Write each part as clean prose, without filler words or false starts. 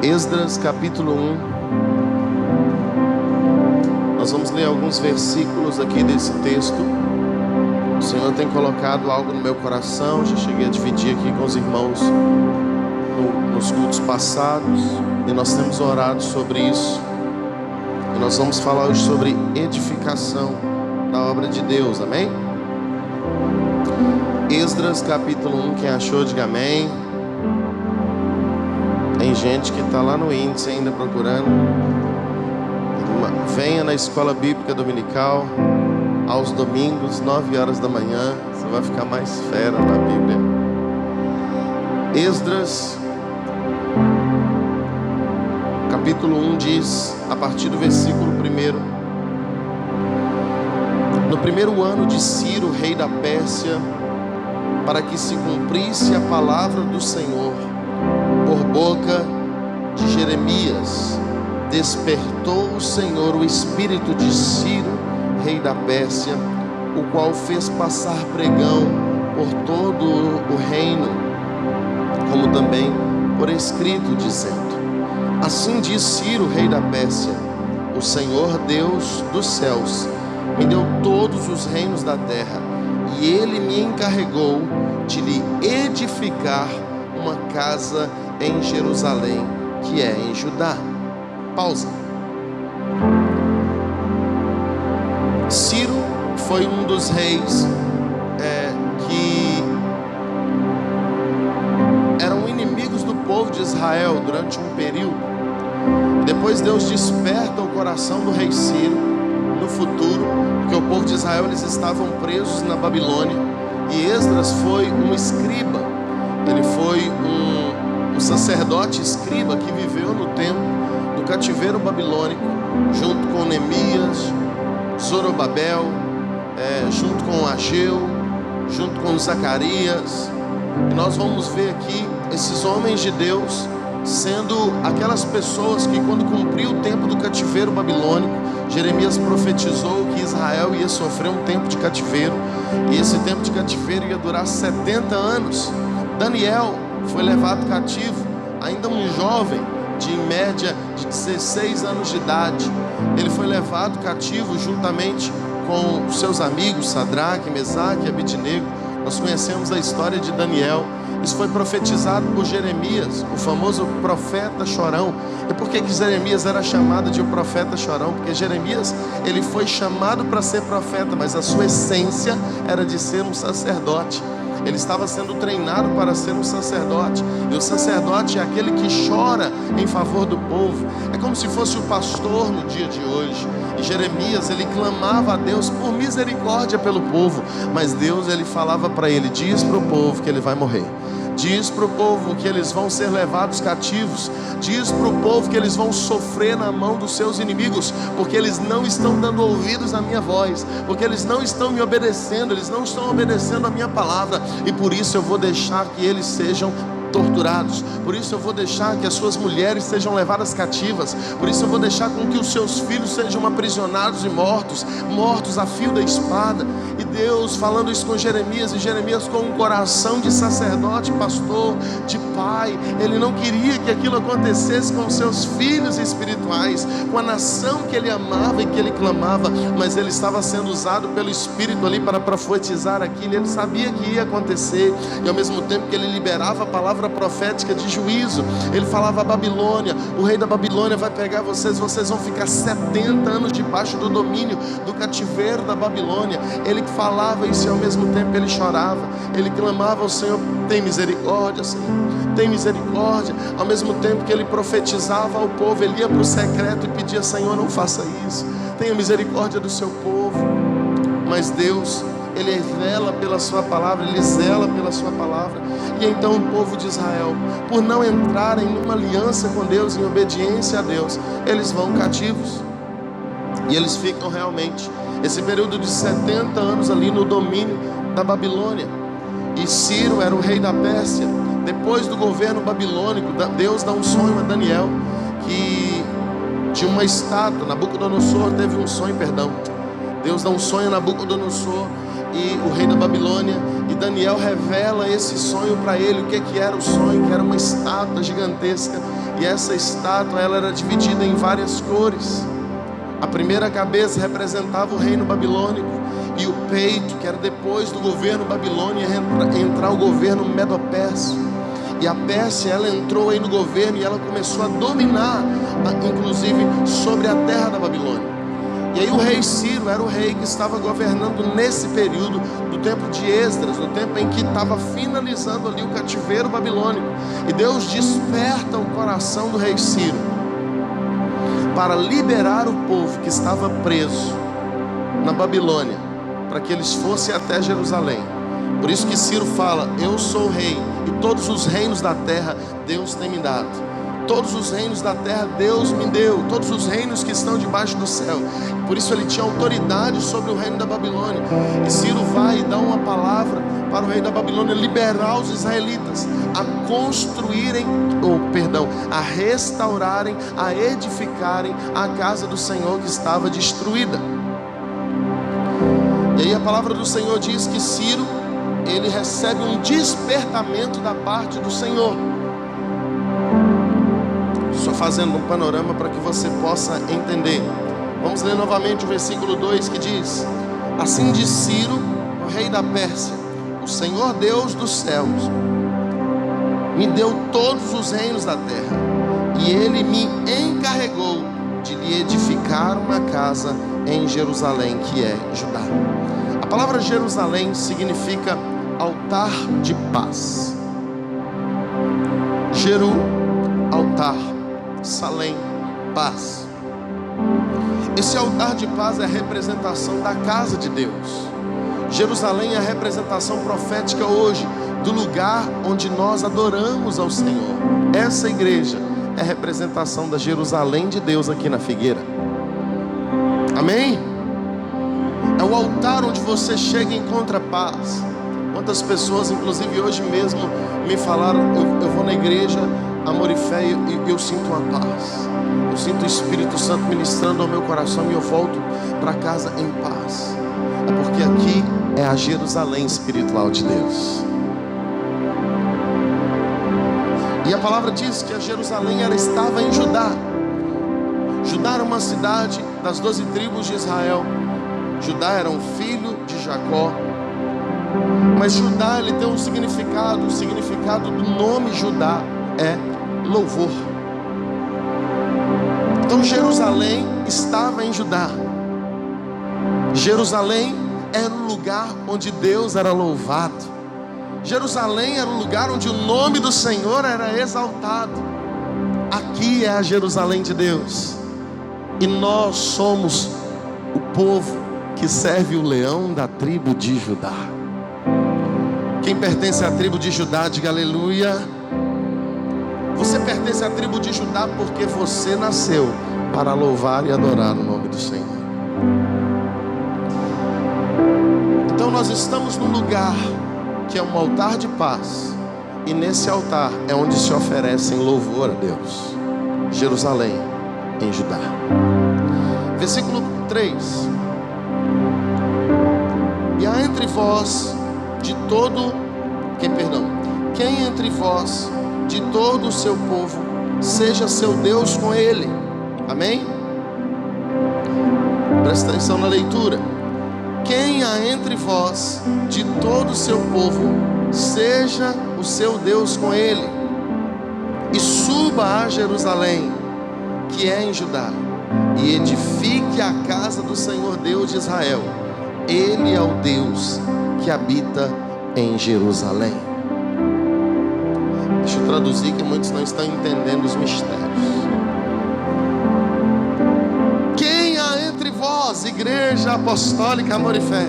Esdras capítulo 1. Nós vamos ler alguns versículos aqui desse texto. O Senhor tem colocado algo no meu coração. Já cheguei a dividir aqui com os irmãos nos cultos passados, e nós temos orado sobre isso. E nós vamos falar hoje sobre edificação da obra de Deus, amém? Esdras capítulo 1, quem achou, diga amém. Tem gente que está lá no índice ainda procurando. Venha na escola bíblica dominical aos domingos, 9 horas da manhã. Você vai ficar mais fera na Bíblia. Esdras capítulo 1 diz, a partir do versículo 1: No primeiro ano de Ciro, rei da Pérsia, para que se cumprisse a palavra do Senhor por boca de Jeremias, despertou o Senhor o espírito de Ciro, rei da Pérsia, o qual fez passar pregão por todo o reino, como também por escrito, dizendo: Assim diz Ciro, rei da Pérsia: O Senhor Deus dos céus me deu todos os reinos da terra, e Ele me encarregou de lhe edificar uma casa em Jerusalém, que é em Judá. Pausa. Ciro foi um dos reis que eram inimigos do povo de Israel durante um período. Depois Deus desperta o coração do rei Ciro no futuro, porque o povo de Israel, eles estavam presos na Babilônia, e Esdras foi um escriba. Ele foi um sacerdote escriba que viveu no tempo do cativeiro babilônico, junto com Neemias, Zorobabel, junto com Ageu, junto com Zacarias. E nós vamos ver aqui esses homens de Deus sendo aquelas pessoas que, quando cumpriu o tempo do cativeiro babilônico, Jeremias profetizou que Israel ia sofrer um tempo de cativeiro, e esse tempo de cativeiro ia durar 70 anos. Daniel foi levado cativo, ainda um jovem, de em média de 16 anos de idade. Ele foi levado cativo juntamente com os seus amigos Sadraque, Mesaque e Abednego. Nós conhecemos a história de Daniel. Isso foi profetizado por Jeremias, o famoso profeta chorão. E por que Jeremias era chamado de o profeta chorão? Porque Jeremias, ele foi chamado para ser profeta, mas a sua essência era de ser um sacerdote. Ele estava sendo treinado para ser um sacerdote. E o sacerdote é aquele que chora em favor do povo. É como se fosse o pastor no dia de hoje. E Jeremias, ele clamava a Deus por misericórdia pelo povo. Mas Deus, ele falava para ele: diz para o povo que ele vai morrer. Diz para o povo que eles vão ser levados cativos. Diz para o povo que eles vão sofrer na mão dos seus inimigos, porque eles não estão dando ouvidos à minha voz, porque eles não estão me obedecendo, eles não estão obedecendo a minha palavra. E por isso eu vou deixar que eles sejam torturados. Por isso eu vou deixar que as suas mulheres sejam levadas cativas. Por isso eu vou deixar com que os seus filhos sejam aprisionados e mortos a fio da espada. E Deus falando isso com Jeremias, e Jeremias, com um coração de sacerdote, pastor, de pai, ele não queria que aquilo acontecesse com seus filhos espirituais, com a nação que ele amava e que ele clamava. Mas ele estava sendo usado pelo Espírito ali para profetizar aquilo. Ele sabia que ia acontecer, e ao mesmo tempo que ele liberava a palavra profética de juízo, ele falava: a Babilônia, o rei da Babilônia vai pegar vocês vão ficar 70 anos debaixo do domínio do cativeiro da Babilônia. Ele falava isso e ao mesmo tempo ele chorava, ele clamava ao Senhor: tem misericórdia, Senhor, tem misericórdia. Ao mesmo tempo que ele profetizava ao povo, ele ia para o secreto e pedia: Senhor, não faça isso, tenha misericórdia do seu povo. Mas Deus, ele vela pela sua palavra, ele zela pela sua palavra. E então o povo de Israel, por não entrarem numa aliança com Deus, em obediência a Deus, eles vão cativos. E eles ficam realmente esse período de 70 anos ali no domínio da Babilônia. E Ciro era o rei da Pérsia. Depois do governo babilônico, Deus dá um sonho a Daniel, que de uma estátua, Nabucodonosor teve um sonho, Deus dá um sonho a Nabucodonosor, e o rei da Babilônia, e Daniel revela esse sonho para ele. O que era o sonho? Que era uma estátua gigantesca e essa estátua ela era dividida em várias cores. A primeira cabeça representava o reino babilônico, e o peito, que era depois do governo babilônio, entrar o governo medo-pérsio. E a Pérsia, ela entrou aí no governo e ela começou a dominar, inclusive sobre a terra da Babilônia. E aí o rei Ciro era o rei que estava governando nesse período do tempo de Esdras, no tempo em que estava finalizando ali o cativeiro babilônico. E Deus desperta o coração do rei Ciro para liberar o povo que estava preso na Babilônia, para que eles fossem até Jerusalém. Por isso que Ciro fala: eu sou o rei, e todos os reinos da terra Deus tem me dado. Todos os reinos da terra Deus me deu, todos os reinos que estão debaixo do céu. Por isso ele tinha autoridade sobre o reino da Babilônia. E Ciro vai e dá uma palavra para o rei da Babilônia liberar os israelitas a construírem, a restaurarem, a edificarem a casa do Senhor que estava destruída. E aí a palavra do Senhor diz que Ciro, ele recebe um despertamento da parte do Senhor. Só fazendo um panorama para que você possa entender. Vamos ler novamente o versículo 2 que diz: assim diz Ciro, o rei da Pérsia: o Senhor Deus dos céus me deu todos os reinos da terra, e ele me encarregou de lhe edificar uma casa em Jerusalém, que é Judá. A palavra Jerusalém significa altar de paz. Jeru, altar. Salém, paz. Esse altar de paz é a representação da casa de Deus. Jerusalém é a representação profética hoje do lugar onde nós adoramos ao Senhor. Essa igreja é a representação da Jerusalém de Deus aqui na Figueira. Amém? É o altar onde você chega e encontra paz. Quantas pessoas, inclusive hoje mesmo, me falaram: eu vou na igreja Amor e Fé e eu sinto uma paz. Eu sinto o Espírito Santo ministrando ao meu coração e eu volto para casa em paz. É porque aqui é a Jerusalém espiritual de Deus. E a palavra diz que a Jerusalém ela estava em Judá. Judá era uma cidade das 12 tribos de Israel. Judá era um filho de Jacó. Mas Judá ele tem um significado. O significado do nome Judá é louvor. Então Jerusalém estava em Judá. Jerusalém era o lugar onde Deus era louvado. Jerusalém era o lugar onde o nome do Senhor era exaltado. Aqui é a Jerusalém de Deus. E nós somos o povo que serve o leão da tribo de Judá. Quem pertence à tribo de Judá, diga aleluia. Você pertence à tribo de Judá porque você nasceu para louvar e adorar o nome do Senhor. Então nós estamos num lugar que é um altar de paz, e nesse altar é onde se oferecem louvor a Deus. Jerusalém, em Judá. Versículo 3: e há entre vós de todo, quem entre vós de todo o seu povo seja seu Deus com ele. Amém? Presta atenção na leitura. Quem há entre vós de todo o seu povo seja o seu Deus com ele, e suba a Jerusalém, que é em Judá, e edifique a casa do Senhor Deus de Israel. Ele é o Deus que habita em Jerusalém. Deixa eu traduzir, que muitos não estão entendendo os mistérios. Quem há entre vós, igreja apostólica Amor e Fé,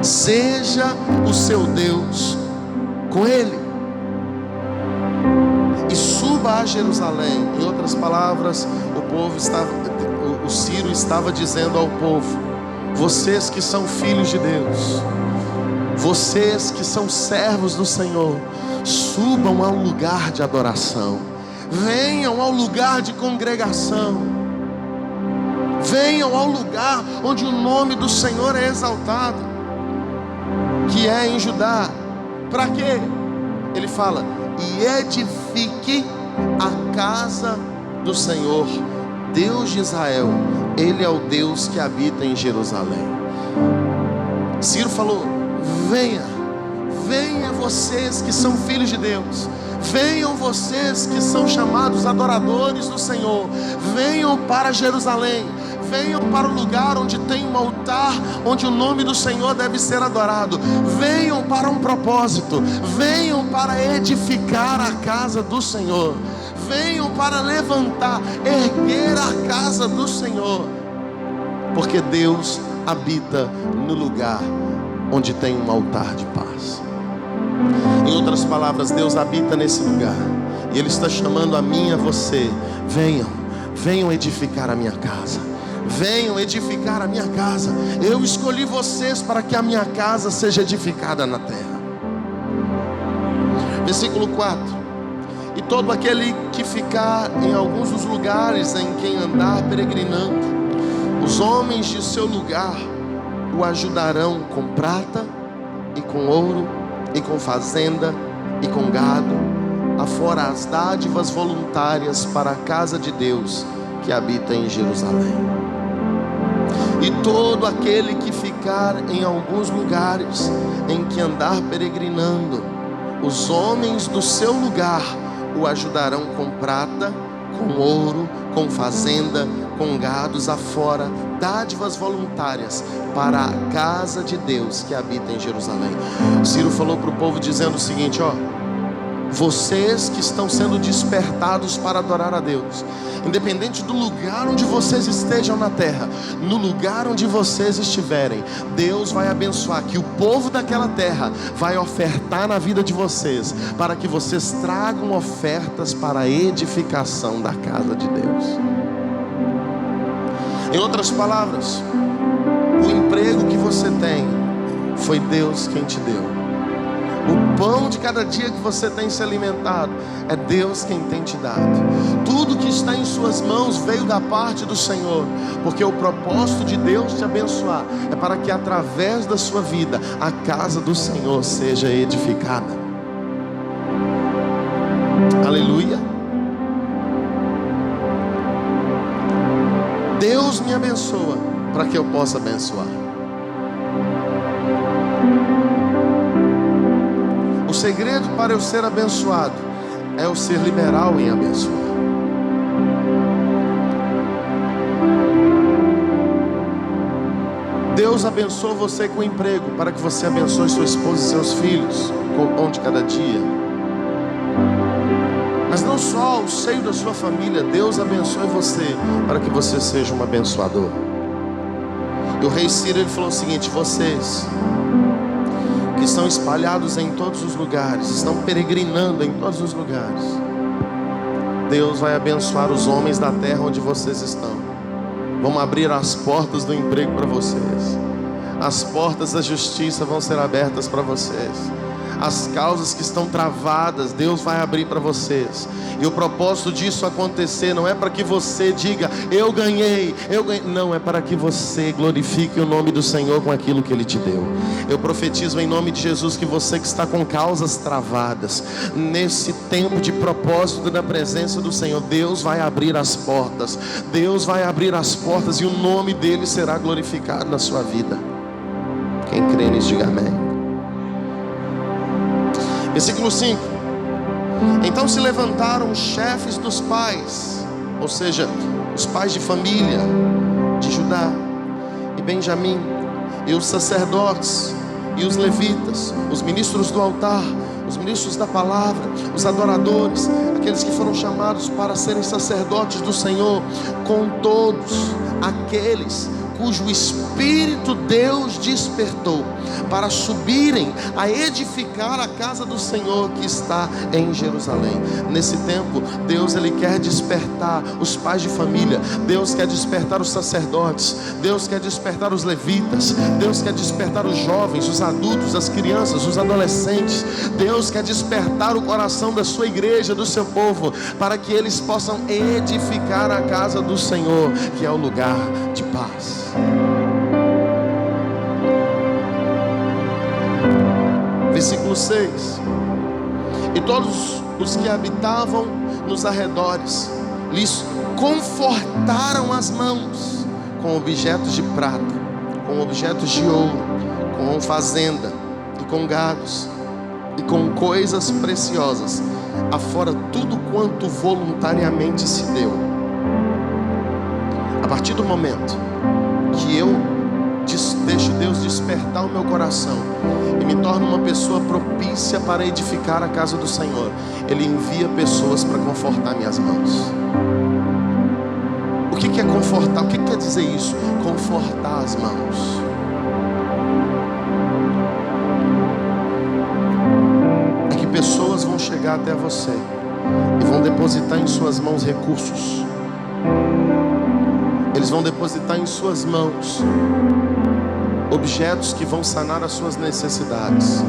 seja o seu Deus com ele, e suba a Jerusalém. Em outras palavras, o Ciro estava dizendo ao povo: vocês que são filhos de Deus, vocês que são servos do Senhor, subam ao lugar de adoração, venham ao lugar de congregação, venham ao lugar onde o nome do Senhor é exaltado, que é em Judá. Para quê? Ele fala: e edifique a casa do Senhor, Deus de Israel. Ele é o Deus que habita em Jerusalém. Ciro falou: venha, venha vocês que são filhos de Deus, venham vocês que são chamados adoradores do Senhor, venham para Jerusalém, venham para o lugar onde tem um altar, onde o nome do Senhor deve ser adorado. Venham para um propósito, venham para edificar a casa do Senhor, venham para levantar, erguer a casa do Senhor, porque Deus habita no lugar onde tem um altar de paz. Em outras palavras, Deus habita nesse lugar, e Ele está chamando a mim e a você: venham, venham edificar a minha casa, venham edificar a minha casa. Eu escolhi vocês para que a minha casa seja edificada na terra. Versículo 4: e todo aquele que ficar em alguns dos lugares em quem andar peregrinando, os homens de seu lugar o ajudarão com prata e com ouro e com fazenda e com gado, afora as dádivas voluntárias para a casa de Deus que habita em Jerusalém. E todo aquele que ficar em alguns lugares em que andar peregrinando, os homens do seu lugar o ajudarão com prata, com ouro, com fazenda, com gados, afora dádivas voluntárias para a casa de Deus que habita em Jerusalém. Ciro falou para o povo dizendo o seguinte: ó, vocês que estão sendo despertados para adorar a Deus, independente do lugar onde vocês estejam na terra, no lugar onde vocês estiverem, Deus vai abençoar, que o povo daquela terra vai ofertar na vida de vocês, para que vocês tragam ofertas para a edificação da casa de Deus. Em outras palavras, o emprego que você tem foi Deus quem te deu. O pão de cada dia que você tem se alimentado é Deus quem tem te dado. Tudo que está em suas mãos veio da parte do Senhor, porque o propósito de Deus te abençoar é para que através da sua vida a casa do Senhor seja edificada. Aleluia. Deus me abençoa para que eu possa abençoar. O segredo para eu ser abençoado é eu ser liberal em abençoar. Deus abençoa você com emprego para que você abençoe sua esposa e seus filhos com o pão de cada dia. Mas não só o seio da sua família, Deus abençoe você para que você seja um abençoador. E o rei Ciro, ele falou o seguinte: vocês que estão espalhados em todos os lugares, estão peregrinando em todos os lugares, Deus vai abençoar os homens da terra onde vocês estão. Vamos abrir as portas do emprego para vocês, as portas da justiça vão ser abertas para vocês. As causas que estão travadas, Deus vai abrir para vocês. E o propósito disso acontecer não é para que você diga: eu ganhei. Não, é para que você glorifique o nome do Senhor com aquilo que Ele te deu. Eu profetizo em nome de Jesus que você que está com causas travadas, nesse tempo de propósito da presença do Senhor, Deus vai abrir as portas. Deus vai abrir as portas e o nome dEle será glorificado na sua vida. Quem crê nisso, diga amém. Versículo 5: então se levantaram os chefes dos pais, ou seja, os pais de família de Judá e Benjamim, e os sacerdotes e os levitas, os ministros do altar, os ministros da palavra, os adoradores, aqueles que foram chamados para serem sacerdotes do Senhor, com todos aqueles cujo Espírito Deus despertou para subirem a edificar a casa do Senhor que está em Jerusalém. Nesse tempo, Deus ele quer despertar os pais de família, Deus quer despertar os sacerdotes, Deus quer despertar os levitas, Deus quer despertar os jovens, os adultos, as crianças, os adolescentes. Deus quer despertar o coração da sua igreja, do seu povo, para que eles possam edificar a casa do Senhor, que é o lugar de paz. Versículo 6: e todos os que habitavam nos arredores, lhes confortaram as mãos com objetos de prata, com objetos de ouro, com fazenda e com gados e com coisas preciosas, afora tudo quanto voluntariamente se deu. A partir do momento que eu deixo Deus despertar o meu coração e me torno uma pessoa propícia para edificar a casa do Senhor, Ele envia pessoas para confortar minhas mãos. O que é confortar? O que quer dizer isso? Confortar as mãos. É que pessoas vão chegar até você e vão depositar em suas mãos recursos. Eles vão depositar em suas mãos objetos que vão sanar as suas necessidades.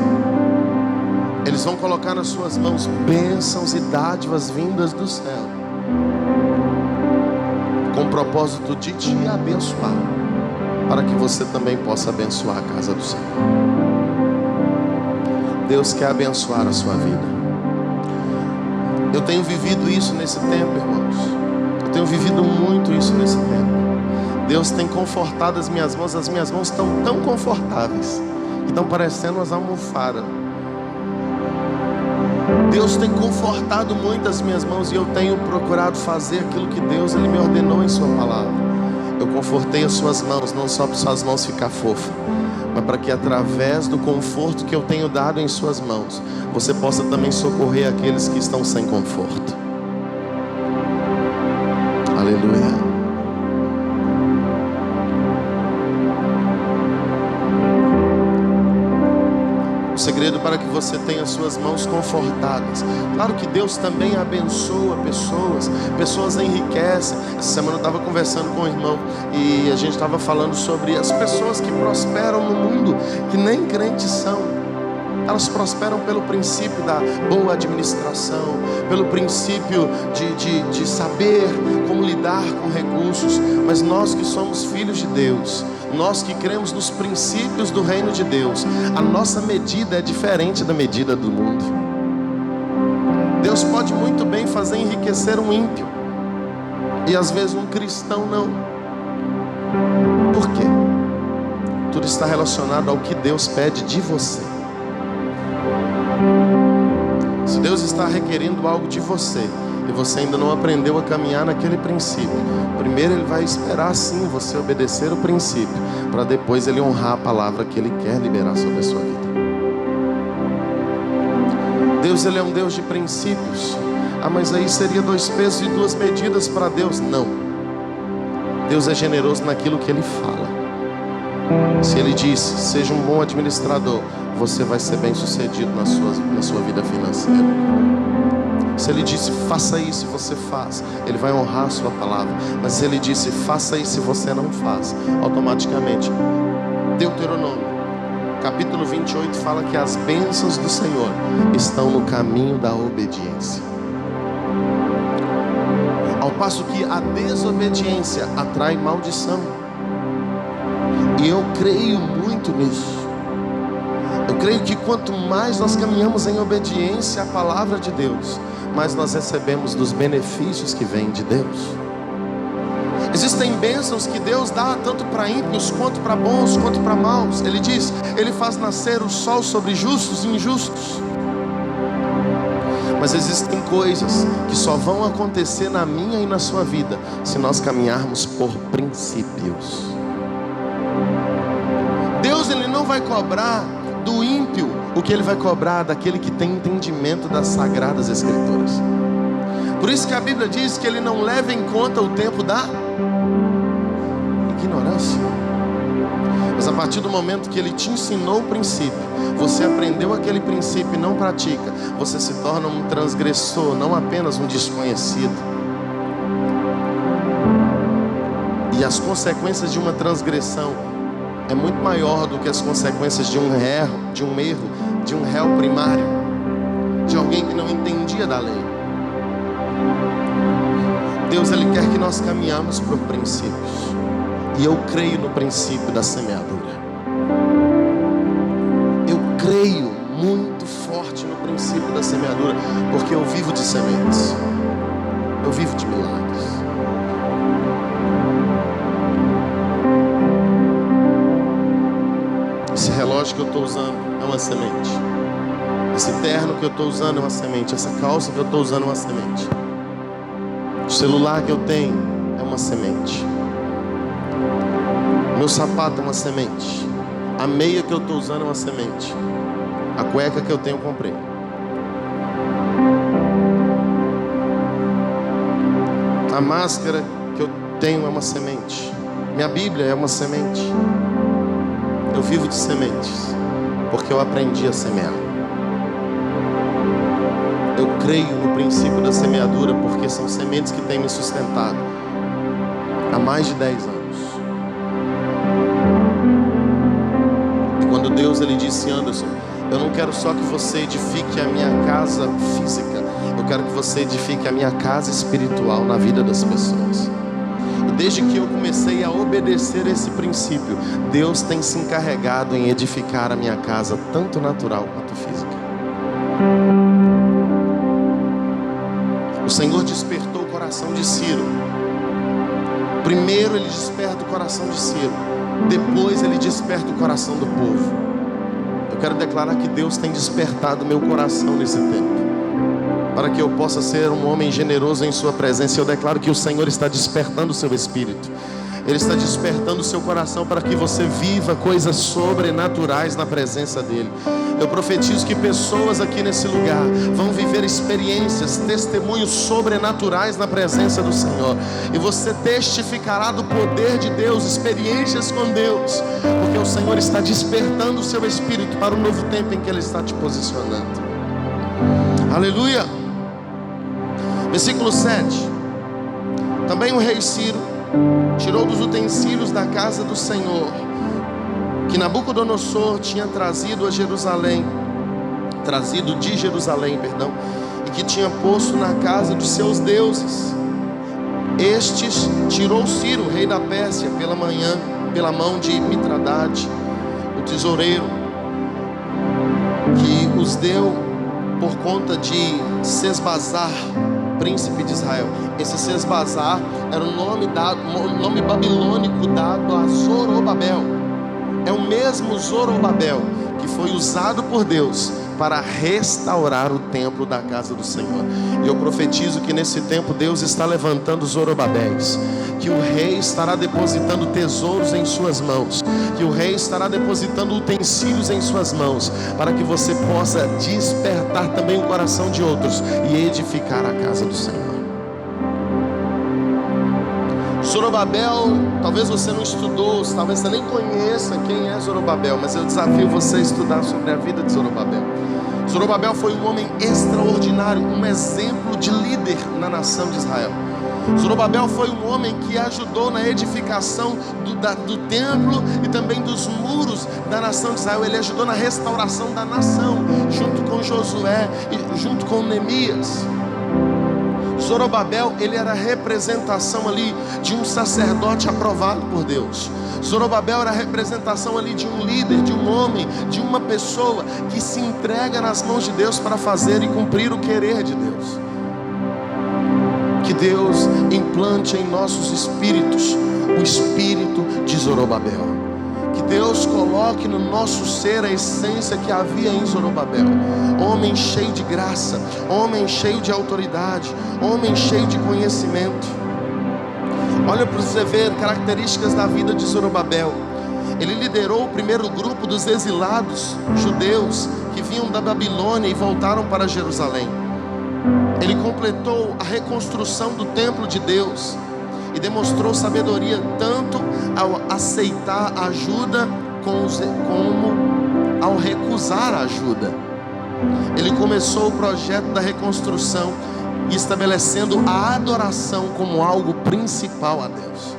Eles vão colocar nas suas mãos bênçãos e dádivas vindas do céu, com o propósito de te abençoar, para que você também possa abençoar a casa do Senhor. Deus quer abençoar a sua vida. Eu tenho vivido isso nesse tempo, irmãos. Eu tenho vivido muito isso nesse tempo. Deus tem confortado as minhas mãos estão tão confortáveis que estão parecendo umas almofadas. Deus tem confortado muito as minhas mãos e eu tenho procurado fazer aquilo que Deus Ele me ordenou em sua palavra. Eu confortei as suas mãos, não só para suas mãos ficar fofas, mas para que através do conforto que eu tenho dado em suas mãos, você possa também socorrer aqueles que estão sem conforto. Aleluia. O segredo para que você tenha suas mãos confortadas. Claro que Deus também abençoa pessoas enriquecem. Essa semana eu estava conversando com um irmão e a gente estava falando sobre as pessoas que prosperam no mundo, que nem crentes são. Elas prosperam pelo princípio da boa administração, pelo princípio de saber como lidar com recursos. Mas nós que somos filhos de Deus, nós que cremos nos princípios do reino de Deus, a nossa medida é diferente da medida do mundo. Deus pode muito bem fazer enriquecer um ímpio, e às vezes um cristão não. Por quê? Tudo está relacionado ao que Deus pede de você. Se Deus está requerendo algo de você e você ainda não aprendeu a caminhar naquele princípio, primeiro Ele vai esperar sim você obedecer o princípio, para depois Ele honrar a palavra que Ele quer liberar sobre a sua vida. Deus, Ele é um Deus de princípios. Mas aí seria 2 pesos e 2 medidas para Deus? Não. Deus é generoso naquilo que Ele fala. Se Ele disse, seja um bom administrador, você vai ser bem sucedido na sua vida financeira. Se Ele disse, faça isso e você faz, Ele vai honrar a sua palavra. Mas se Ele disse, faça isso e você não faz, automaticamente, Deuteronômio, capítulo 28, fala que as bênçãos do Senhor estão no caminho da obediência. Ao passo que a desobediência atrai maldição. E eu creio muito nisso. Eu creio que quanto mais nós caminhamos em obediência à palavra de Deus, mais nós recebemos dos benefícios que vêm de Deus. Existem bênçãos que Deus dá tanto para ímpios, quanto para bons, quanto para maus. Ele diz, Ele faz nascer o sol sobre justos e injustos. Mas existem coisas que só vão acontecer na minha e na sua vida se nós caminharmos por princípios. Deus, Ele não vai cobrar do ímpio o que Ele vai cobrar daquele que tem entendimento das Sagradas Escrituras. Por isso que a Bíblia diz que Ele não leva em conta o tempo da ignorância. Mas a partir do momento que Ele te ensinou o princípio, você aprendeu aquele princípio e não pratica, você se torna um transgressor, não apenas um desconhecido. E as consequências de uma transgressão é muito maior do que as consequências de um erro, de um réu primário, de alguém que não entendia da lei. Deus, Ele quer que nós caminhamos por princípios. E eu creio no princípio da semeadura. Eu creio muito forte no princípio da semeadura, porque eu vivo de sementes. Eu vivo de milagres. Esse relógio que eu estou usando é uma semente. Esse terno que eu estou usando é uma semente. Essa calça que eu estou usando é uma semente. O celular que eu tenho é uma semente. Meu sapato é uma semente. A meia que eu estou usando é uma semente. A cueca que eu tenho eu comprei. A máscara que eu tenho é uma semente. Minha Bíblia é uma semente. Eu vivo de sementes, porque eu aprendi a semear. Eu creio no princípio da semeadura, porque são sementes que têm me sustentado há mais de 10 anos. E quando Deus ele disse: Anderson, eu não quero só que você edifique a minha casa física, eu quero que você edifique a minha casa espiritual na vida das pessoas. E desde que eu comecei a obedecer esse princípio, Deus tem se encarregado em edificar a minha casa, tanto natural quanto física. O Senhor despertou o coração de Ciro. Primeiro ele desperta o coração de Ciro, depois ele desperta o coração do povo. Eu quero declarar que Deus tem despertado meu coração nesse tempo, para que eu possa ser um homem generoso em sua presença. Eu declaro que o Senhor está despertando o seu espírito. Ele está despertando o seu coração para que você viva coisas sobrenaturais na presença dEle. Eu profetizo que pessoas aqui nesse lugar vão viver experiências, testemunhos sobrenaturais na presença do Senhor. E você testificará do poder de Deus, experiências com Deus, porque o Senhor está despertando o seu espírito para o novo tempo em que Ele está te posicionando. Aleluia. Versículo 7. Também o rei Ciro tirou dos utensílios da casa do Senhor, que Nabucodonosor tinha trazido de Jerusalém, e que tinha posto na casa dos seus deuses. Estes tirou Ciro, rei da Pérsia, pela mão de Mitradate, o tesoureiro, que os deu por conta de Sesbazar, príncipe de Israel. Esse Sesbazar era o nome babilônico dado a Zorobabel. É o mesmo Zorobabel que foi usado por Deus para restaurar o templo da casa do Senhor. E eu profetizo que nesse tempo Deus está levantando Zorobabéis, que o rei estará depositando tesouros em suas mãos, que o rei estará depositando utensílios em suas mãos, para que você possa despertar também o coração de outros e edificar a casa do Senhor. Zorobabel, talvez você não estudou, talvez você nem conheça quem é Zorobabel, mas eu desafio você a estudar sobre a vida de Zorobabel. Zorobabel foi um homem extraordinário, um exemplo de líder na nação de Israel. Zorobabel foi um homem que ajudou na edificação do templo e também dos muros da nação de Israel. Ele ajudou na restauração da nação, junto com Josué e junto com Neemias. Zorobabel, ele era a representação ali de um sacerdote aprovado por Deus. Zorobabel era a representação ali de um líder, de um homem, de uma pessoa que se entrega nas mãos de Deus para fazer e cumprir o querer de Deus. Que Deus implante em nossos espíritos o espírito de Zorobabel. Que Deus coloque no nosso ser a essência que havia em Zorobabel. Homem cheio de graça, homem cheio de autoridade, homem cheio de conhecimento. Olha para você ver características da vida de Zorobabel. Ele liderou o primeiro grupo dos exilados judeus que vinham da Babilônia e voltaram para Jerusalém. Ele completou a reconstrução do templo de Deus e demonstrou sabedoria tanto ao aceitar ajuda como ao recusar a ajuda. Ele começou o projeto da reconstrução, estabelecendo a adoração como algo principal a Deus.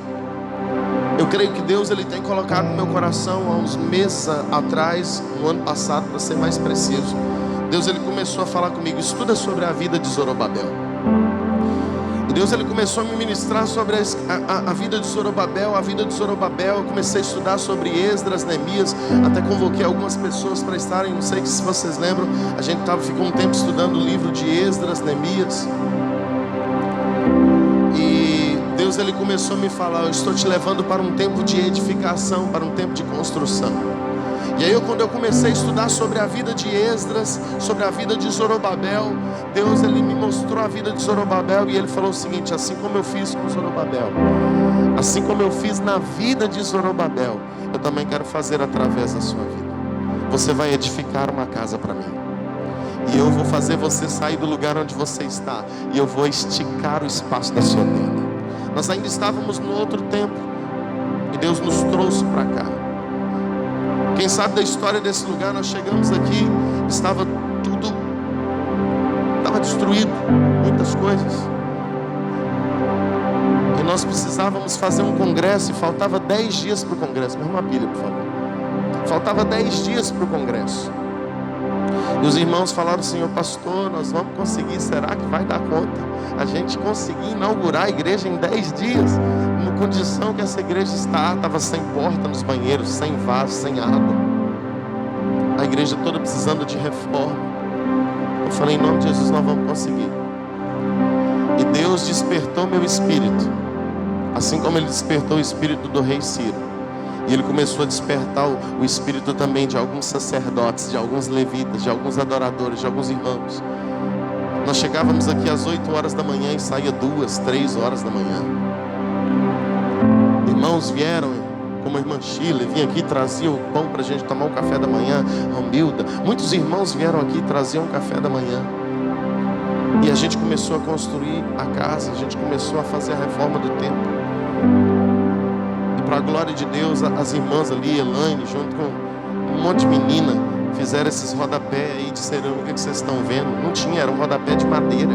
Eu creio que Deus ele tem colocado no meu coração há uns meses atrás, no ano passado, para ser mais preciso. Deus ele começou a falar comigo: estuda sobre a vida de Zorobabel. E Deus ele começou a me ministrar sobre a vida de Zorobabel. Eu comecei a estudar sobre Esdras, Neemias. Até convoquei algumas pessoas para estarem, não sei se vocês lembram, a gente ficou um tempo estudando o livro de Esdras, Neemias. ele começou a me falar: eu estou te levando para um tempo de edificação, para um tempo de construção. E aí quando eu comecei a estudar sobre a vida de Esdras, sobre a vida de Zorobabel, Deus ele me mostrou a vida de Zorobabel, e ele falou o seguinte: assim como eu fiz com Zorobabel, assim como eu fiz na vida de Zorobabel, eu também quero fazer através da sua vida. Você vai edificar uma casa para mim, e eu vou fazer você sair do lugar onde você está, e eu vou esticar o espaço da sua tenda. Nós ainda estávamos no outro tempo, e Deus nos trouxe para cá. Quem sabe da história desse lugar? Nós chegamos aqui, estava destruído, muitas coisas, e nós precisávamos fazer um congresso, e faltava 10 dias para o congresso. Me arruma a Bíblia, por favor. Faltava 10 dias para o congresso, e os irmãos falaram: Senhor pastor, nós vamos conseguir? Será que vai dar conta a gente conseguir inaugurar a igreja em 10 dias? Na condição que essa igreja estava sem porta nos banheiros, sem vaso, sem água, a igreja toda precisando de reforma. Eu falei: em nome de Jesus nós vamos conseguir. E Deus despertou meu espírito, assim como Ele despertou o espírito do rei Ciro, e Ele começou a despertar o espírito também de alguns sacerdotes, de alguns levitas, de alguns adoradores, de alguns irmãos. Nós chegávamos aqui às 8 horas da manhã e saía 2, 3 horas da manhã. Irmãos vieram, como a irmã Sheila, vinha aqui e trazia o pão para a gente tomar o café da manhã. Romilda, muitos irmãos vieram aqui e traziam o café da manhã. E a gente começou a construir a casa, a gente começou a fazer a reforma do templo. E para a glória de Deus, as irmãs ali, Elaine, junto com um monte de menina, fizeram esses rodapé aí, disseram: o que vocês estão vendo? Não tinha, era um rodapé de madeira.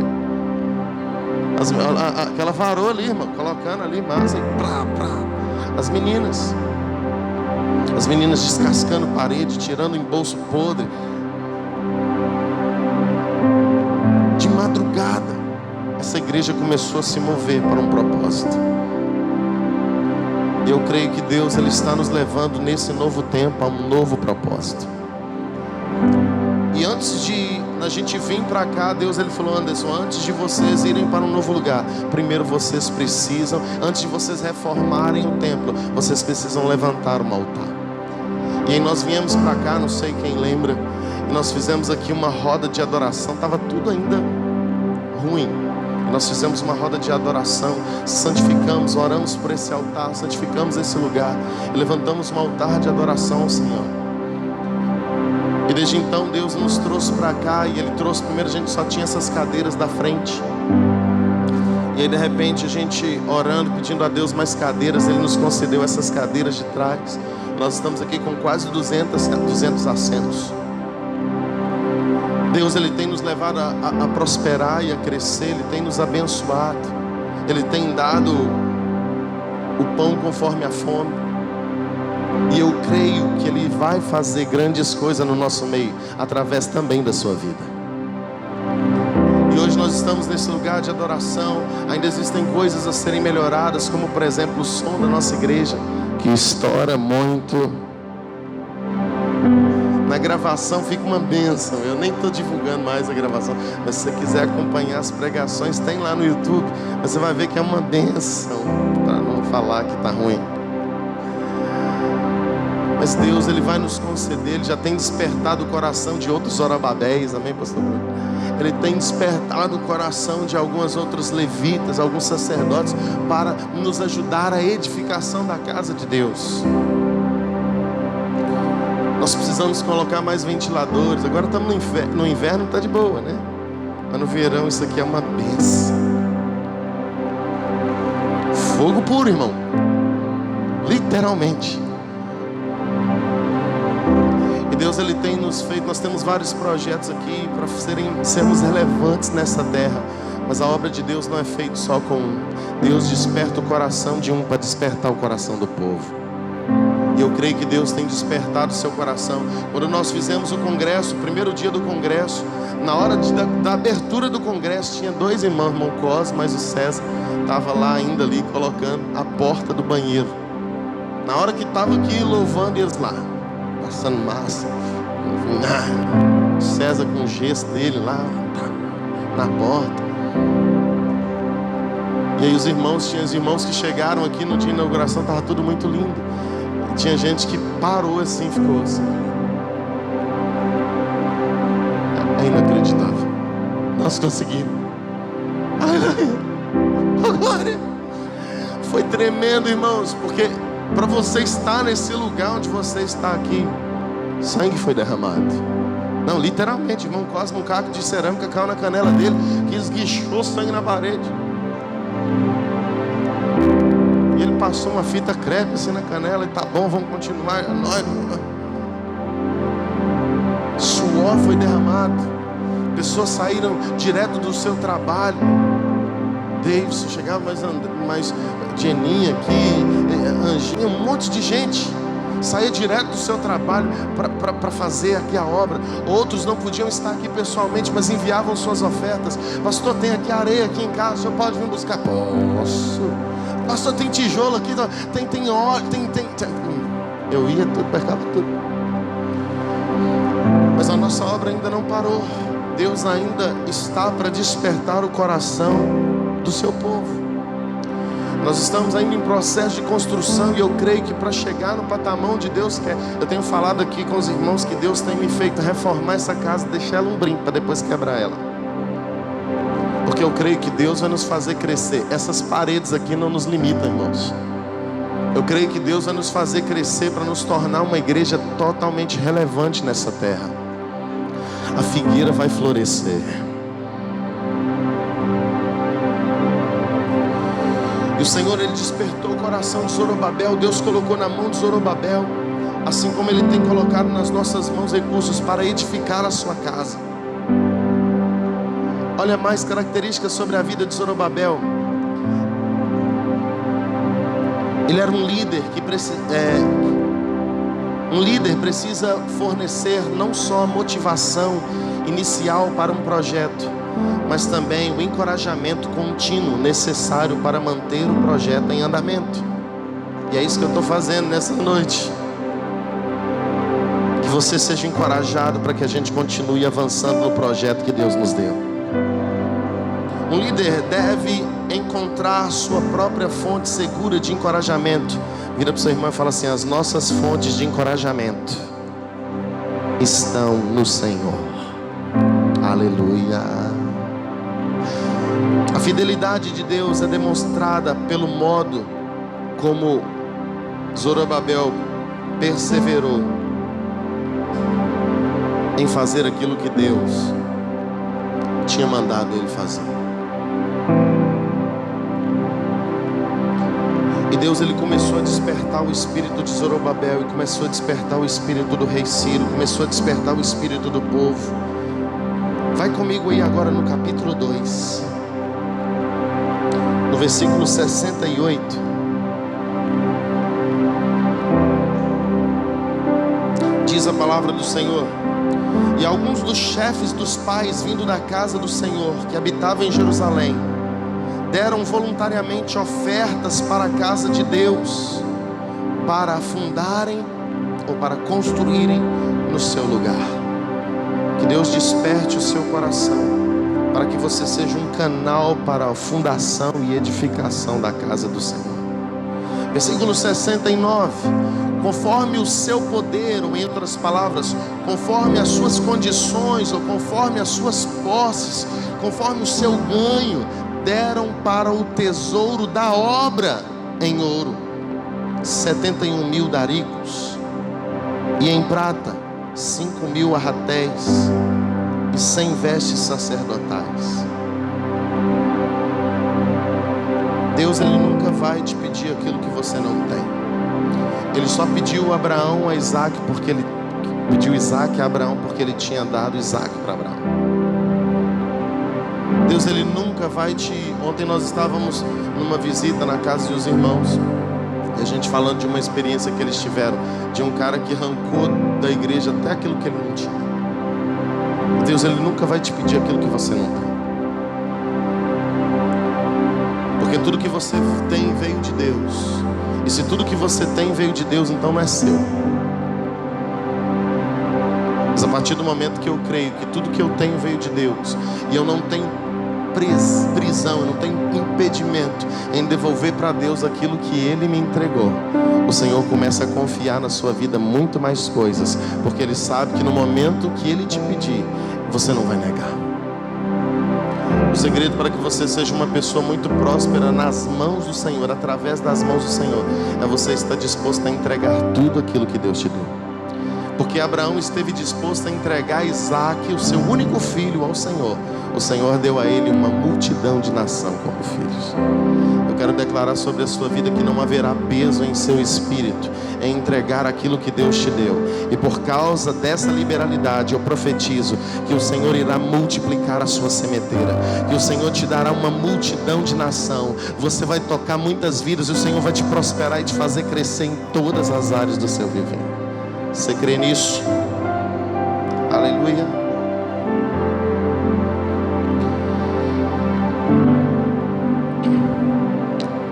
Aquela varoa ali, irmão, colocando ali massa e as meninas descascando parede, tirando embolso podre. De madrugada, essa igreja começou a se mover para um propósito. Eu creio que Deus ele está nos levando nesse novo tempo a um novo propósito. E antes de a gente vir para cá, Deus ele falou: Anderson, antes de vocês irem para um novo lugar, primeiro vocês precisam, antes de vocês reformarem o templo, vocês precisam levantar um altar. E aí nós viemos para cá, não sei quem lembra, e nós fizemos aqui uma roda de adoração. Estava tudo ainda ruim, e nós fizemos uma roda de adoração, santificamos, oramos por esse altar, santificamos esse lugar e levantamos um altar de adoração ao Senhor. E desde então Deus nos trouxe para cá, e Ele trouxe, primeiro a gente só tinha essas cadeiras da frente, e aí de repente a gente orando, pedindo a Deus mais cadeiras, Ele nos concedeu essas cadeiras de trás. Nós estamos aqui com quase 200 assentos. Deus ele tem nos levado a prosperar e a crescer, Ele tem nos abençoado, Ele tem dado o pão conforme a fome. E eu creio que Ele vai fazer grandes coisas no nosso meio, através também da sua vida. E hoje nós estamos nesse lugar de adoração. Ainda existem coisas a serem melhoradas, como por exemplo o som da nossa igreja, que estoura muito. Na gravação fica uma bênção. Eu nem estou divulgando mais a gravação, mas se você quiser acompanhar as pregações, tem lá no YouTube. Você vai ver que é uma bênção, para não falar que está ruim. Mas Deus ele vai nos conceder, Ele já tem despertado o coração de outros Zorobabéis, amém, pastor Bruno? Ele tem despertado o coração de algumas outras levitas, alguns sacerdotes, para nos ajudar a edificação da casa de Deus. Nós precisamos colocar mais ventiladores. Agora estamos no inverno, está de boa, né? Mas no verão isso aqui é uma bênção. Fogo puro, irmão. Literalmente. Deus ele tem nos feito, nós temos vários projetos aqui para sermos relevantes nessa terra, mas a obra de Deus não é feita só com um. Deus desperta o coração de um para despertar o coração do povo. E eu creio que Deus tem despertado o seu coração. Quando nós fizemos o congresso, o primeiro dia do congresso, na hora da abertura do congresso, tinha 2 irmãos, irmão Cosme, mas o César estava lá ainda ali colocando a porta do banheiro. Na hora que estava aqui louvando, eles lá passando massa, César com o gesso dele lá na porta. E aí tinha os irmãos que chegaram aqui no dia da inauguração, estava tudo muito lindo. E tinha gente que parou assim, ficou assim. É inacreditável. Nós conseguimos. Oh, glória! Foi tremendo, irmãos, porque para você estar nesse lugar onde você está aqui, sangue foi derramado. Não, literalmente, irmão Cosmo, um caco de cerâmica caiu na canela dele, que esguichou sangue na parede. E ele passou uma fita crepe assim na canela e tá bom, vamos continuar. Suor foi derramado. Pessoas saíram direto do seu trabalho. Davidson, chegava mais Jeninha aqui, Anjinha, um monte de gente saía direto do seu trabalho para fazer aqui a obra. Outros não podiam estar aqui pessoalmente, mas enviavam suas ofertas. Pastor, tem aqui areia aqui em casa, o senhor pode vir buscar? Posso. Pastor, tem tijolo aqui, tem óleo, tem. Eu ia tudo, pegava tudo. Mas a nossa obra ainda não parou. Deus ainda está para despertar o coração do seu povo. Nós estamos ainda em processo de construção, e eu creio que para chegar no patamar onde Deus quer, eu tenho falado aqui com os irmãos que Deus tem me feito reformar essa casa, deixar ela um brinco para depois quebrar ela. Porque eu creio que Deus vai nos fazer crescer. Essas paredes aqui não nos limitam, irmãos. Eu creio que Deus vai nos fazer crescer para nos tornar uma igreja totalmente relevante nessa terra. A figueira vai florescer. E o Senhor, Ele despertou o coração de Zorobabel. Deus colocou na mão de Zorobabel, assim como Ele tem colocado nas nossas mãos recursos para edificar a sua casa. Olha mais características sobre a vida de Zorobabel. Ele era um líder que um líder precisa fornecer não só a motivação inicial para um projeto, mas também o encorajamento contínuo necessário para manter o projeto em andamento. E é isso que eu estou fazendo nessa noite. Que você seja encorajado para que a gente continue avançando no projeto que Deus nos deu. Um líder deve encontrar sua própria fonte segura de encorajamento. Vira para o seu irmão e fala assim: as nossas fontes de encorajamento estão no Senhor. Aleluia. A fidelidade de Deus é demonstrada pelo modo como Zorobabel perseverou em fazer aquilo que Deus tinha mandado ele fazer. E Deus, Ele começou a despertar o espírito de Zorobabel, e começou a despertar o espírito do rei Ciro, começou a despertar o espírito do povo. Vai comigo aí agora no capítulo 2, no versículo 68. Diz a palavra do Senhor: e alguns dos chefes dos pais vindo da casa do Senhor, que habitavam em Jerusalém, deram voluntariamente ofertas para a casa de Deus, para afundarem ou para construírem no seu lugar. Que Deus desperte o seu coração, para que você seja um canal para a fundação e edificação da casa do Senhor. Versículo 69. Conforme o seu poder, ou em outras palavras, conforme as suas condições, ou conforme as suas posses, conforme o seu ganho, deram para o tesouro da obra em ouro 71.000 daricos, e em prata 5.000 arratéis, e 100 vestes sacerdotais. Deus, Ele nunca vai te pedir aquilo que você não tem. Ele só pediu Abraão a Isaac, porque Ele pediu Isaac a Abraão, porque Ele tinha dado Isaac para Abraão. Deus, Ele nunca vai te... Ontem nós estávamos numa visita na casa dos irmãos, e a gente falando de uma experiência que eles tiveram, de um cara que arrancou da igreja até aquilo que ele não tinha. Deus, Ele nunca vai te pedir aquilo que você não tem, porque tudo que você tem veio de Deus. E se tudo que você tem veio de Deus, então não é seu. Mas a partir do momento que eu creio que tudo que eu tenho veio de Deus, e eu não tenho prisão, eu não tenho impedimento em devolver para Deus aquilo que Ele me entregou, o Senhor começa a confiar na sua vida muito mais coisas, porque Ele sabe que no momento que Ele te pedir, você não vai negar. O segredo para que você seja uma pessoa muito próspera nas mãos do Senhor, através das mãos do Senhor, é você estar disposto a entregar tudo aquilo que Deus te deu. Porque Abraão esteve disposto a entregar Isaque, o seu único filho, ao Senhor. O Senhor deu a ele uma multidão de nação como filhos. Eu quero declarar sobre a sua vida que não haverá peso em seu espírito em entregar aquilo que Deus te deu. E por causa dessa liberalidade, eu profetizo que o Senhor irá multiplicar a sua sementeira, que o Senhor te dará uma multidão de nação. Você vai tocar muitas vidas e o Senhor vai te prosperar e te fazer crescer em todas as áreas do seu viver. Você crê nisso? Aleluia.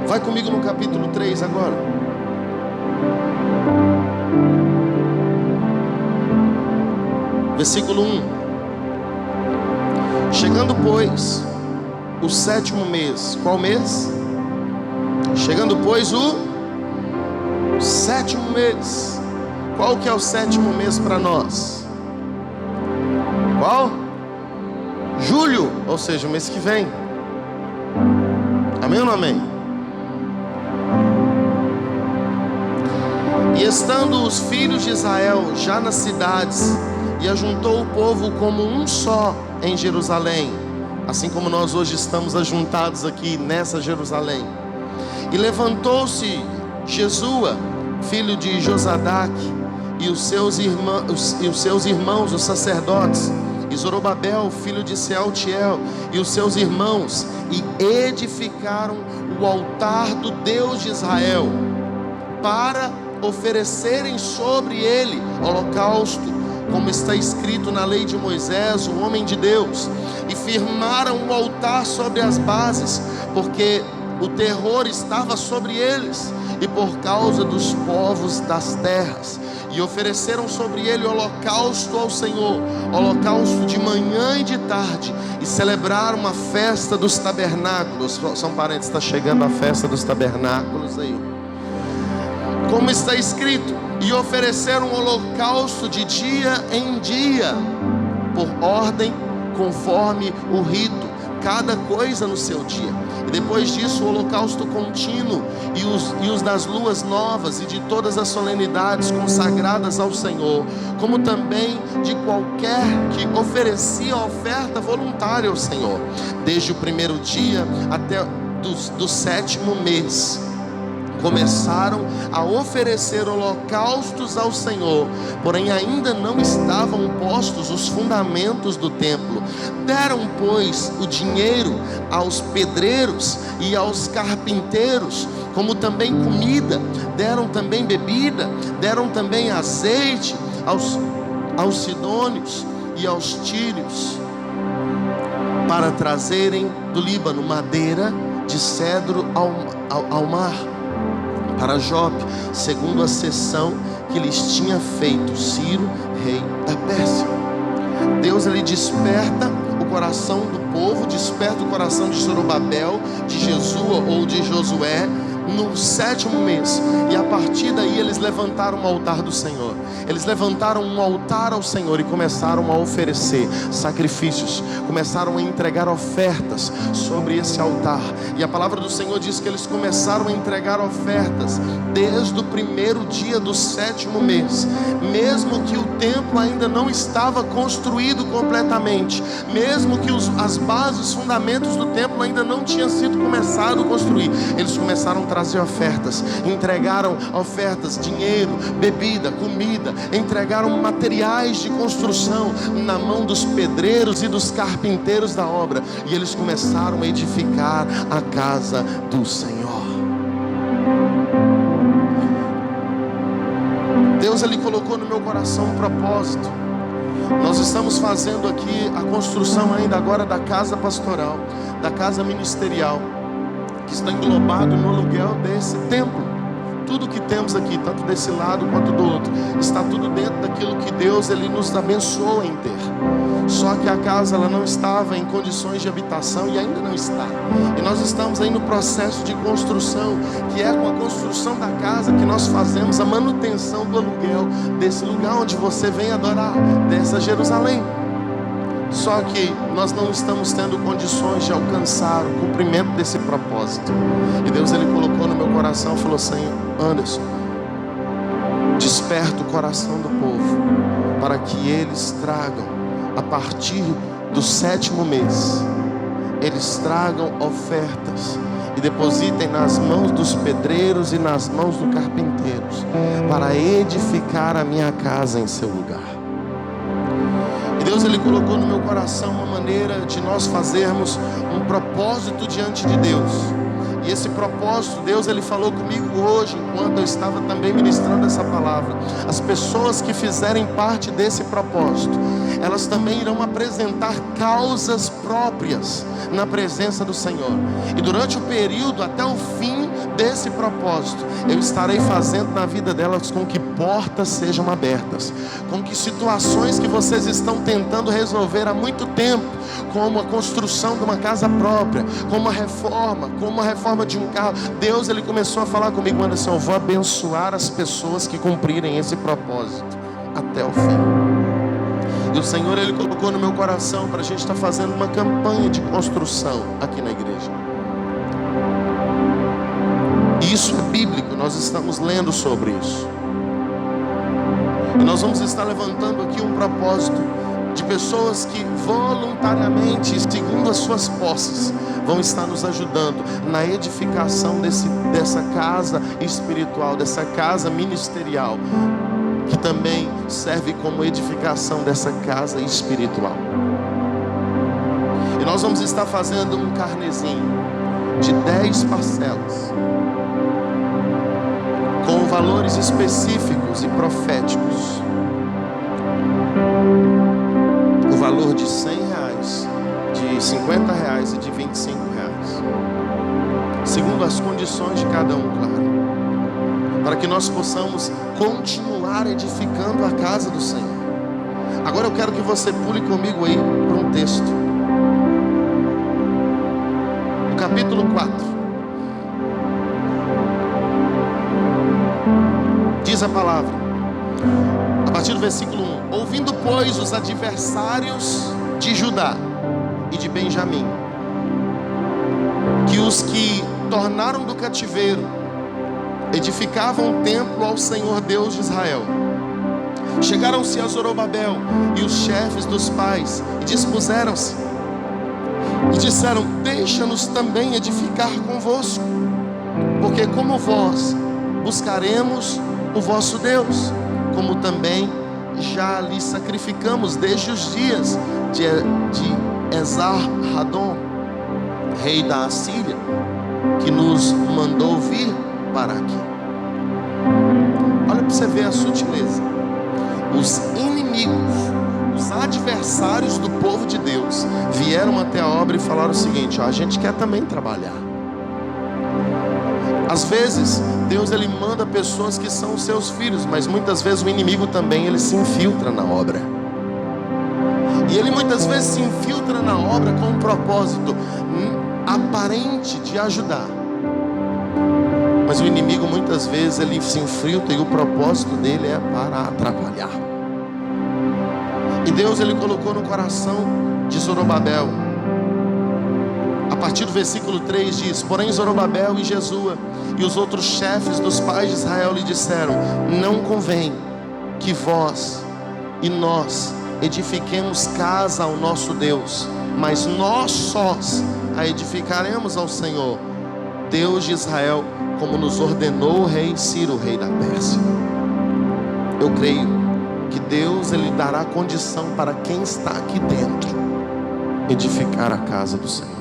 Vai comigo no capítulo 3 agora. Versículo 1. Chegando, pois, o 7º mês. Qual mês? Chegando, pois, o 7º mês. Qual que é o 7º mês para nós? Qual? Julho, ou seja, o mês que vem. Amém ou não amém? E estando os filhos de Israel já nas cidades, e ajuntou o povo como um só em Jerusalém, assim como nós hoje estamos ajuntados aqui nessa Jerusalém. E levantou-se Jesua, filho de Josadaque, e os seus irmãos, os sacerdotes, e Zorobabel, filho de Sealtiel, e os seus irmãos, e edificaram o altar do Deus de Israel, para oferecerem sobre ele holocausto, como está escrito na lei de Moisés, o homem de Deus. E firmaram o altar sobre as bases, porque o terror estava sobre eles, e por causa dos povos das terras. E ofereceram sobre ele holocausto ao Senhor, holocausto de manhã e de tarde, e celebraram uma festa dos tabernáculos. São parentes, está chegando a festa dos tabernáculos aí. Como está escrito, e ofereceram holocausto de dia em dia, por ordem, conforme o rito, cada coisa no seu dia. E depois disso o holocausto contínuo, e os das luas novas, e de todas as solenidades consagradas ao Senhor, como também de qualquer que oferecia oferta voluntária ao Senhor, desde o primeiro dia até do 7º mês. Começaram a oferecer holocaustos ao Senhor, porém ainda não estavam postos os fundamentos do templo. Deram, pois, o dinheiro aos pedreiros e aos carpinteiros, como também comida, deram também bebida, deram também azeite aos sidônios e aos tírios, para trazerem do Líbano madeira de cedro ao mar, para Jope, segundo a cessão que lhes tinha feito Ciro, rei da Pérsia. Deus, ele desperta o coração do povo, desperta o coração de Zorobabel, de Jesua ou de Josué, no 7º mês, e a partir daí eles levantaram um altar do Senhor. Eles levantaram um altar ao Senhor e começaram a oferecer sacrifícios, começaram a entregar ofertas sobre esse altar. E a palavra do Senhor diz que eles começaram a entregar ofertas desde o primeiro dia do 7º mês, mesmo que o templo ainda não estava construído completamente, mesmo que as bases, os fundamentos do templo ainda não tinham sido começado a construir. Eles começaram a trazer ofertas, entregaram ofertas, dinheiro, bebida, comida, entregaram materiais de construção na mão dos pedreiros e dos carpinteiros da obra, e eles começaram a edificar a casa do Senhor. Deus, ele colocou no meu coração um propósito. Nós estamos fazendo aqui a construção ainda agora da casa pastoral, da casa ministerial, que está englobado no aluguel desse templo. tudo que temos aqui, tanto desse lado quanto do outro, está tudo dentro daquilo que Deus ele nos abençoou em ter. Só que a casa ela não estava em condições de habitação e ainda não está. E nós estamos aí no processo de construção, que é com a construção da casa que nós fazemos a manutenção do aluguel desse lugar onde você vem adorar, dessa Jerusalém. Só que nós não estamos tendo condições de alcançar o cumprimento desse propósito. E Deus ele colocou no meu coração e falou assim: Anderson, desperta o coração do povo para que eles tragam, a partir do 7º mês, eles tragam ofertas e depositem nas mãos dos pedreiros e nas mãos dos carpinteiros para edificar a minha casa em seu lugar. Deus ele colocou no meu coração uma maneira de nós fazermos um propósito diante de Deus. E esse propósito, Deus ele falou comigo hoje, enquanto eu estava também ministrando essa palavra. As pessoas que fizerem parte desse propósito, elas também irão apresentar causas próprias na presença do Senhor. E durante o período, até o fim desse propósito, eu estarei fazendo na vida delas com que portas sejam abertas, com que situações que vocês estão tentando resolver há muito tempo, como a construção de uma casa própria, como a reforma de um carro, Deus ele começou a falar comigo: Anderson, eu vou abençoar as pessoas que cumprirem esse propósito até o fim. E o Senhor ele colocou no meu coração para a gente estar fazendo uma campanha de construção aqui na igreja. Isso é bíblico, nós estamos lendo sobre isso. E nós vamos estar levantando aqui um propósito de pessoas que voluntariamente, segundo as suas posses, vão estar nos ajudando na edificação dessa casa espiritual, dessa casa ministerial, que também serve como edificação dessa casa espiritual. E nós vamos estar fazendo um carnezinho de 10 parcelas, com valores específicos e proféticos. O valor de R$100, de R$50 e de R$25, segundo as condições de cada um, claro, para que nós possamos continuar edificando a casa do Senhor. Agora eu quero que você pule comigo aí para um texto, no capítulo 4. Diz a palavra, a partir do versículo 1: Ouvindo, pois, os adversários de Judá e de Benjamim, que os que tornaram do cativeiro edificavam um templo ao Senhor Deus de Israel, chegaram-se a Zorobabel e os chefes dos pais e dispuseram-se e disseram: Deixa-nos também edificar convosco, porque como vós buscaremos o vosso Deus, como também já lhe sacrificamos desde os dias de Esar-Hadon, rei da Assíria, que nos mandou vir para aqui. Olha para você ver a sutileza. Os inimigos, os adversários do povo de Deus vieram até a obra e falaram o seguinte: a gente quer também trabalhar. Às vezes Deus ele manda pessoas que são os seus filhos, mas muitas vezes o inimigo também ele se infiltra na obra. E ele muitas vezes se infiltra na obra com um propósito aparente de ajudar, mas o inimigo muitas vezes ele se infiltra e o propósito dele é para atrapalhar. E Deus ele colocou no coração de Zorobabel, a partir do versículo 3 diz: Porém Zorobabel e Jesua e os outros chefes dos pais de Israel lhe disseram: Não convém que vós e nós edifiquemos casa ao nosso Deus, mas nós sós a edificaremos ao Senhor, Deus de Israel, como nos ordenou o rei Ciro, rei da Pérsia. Eu creio que Deus ele dará condição para quem está aqui dentro edificar a casa do Senhor.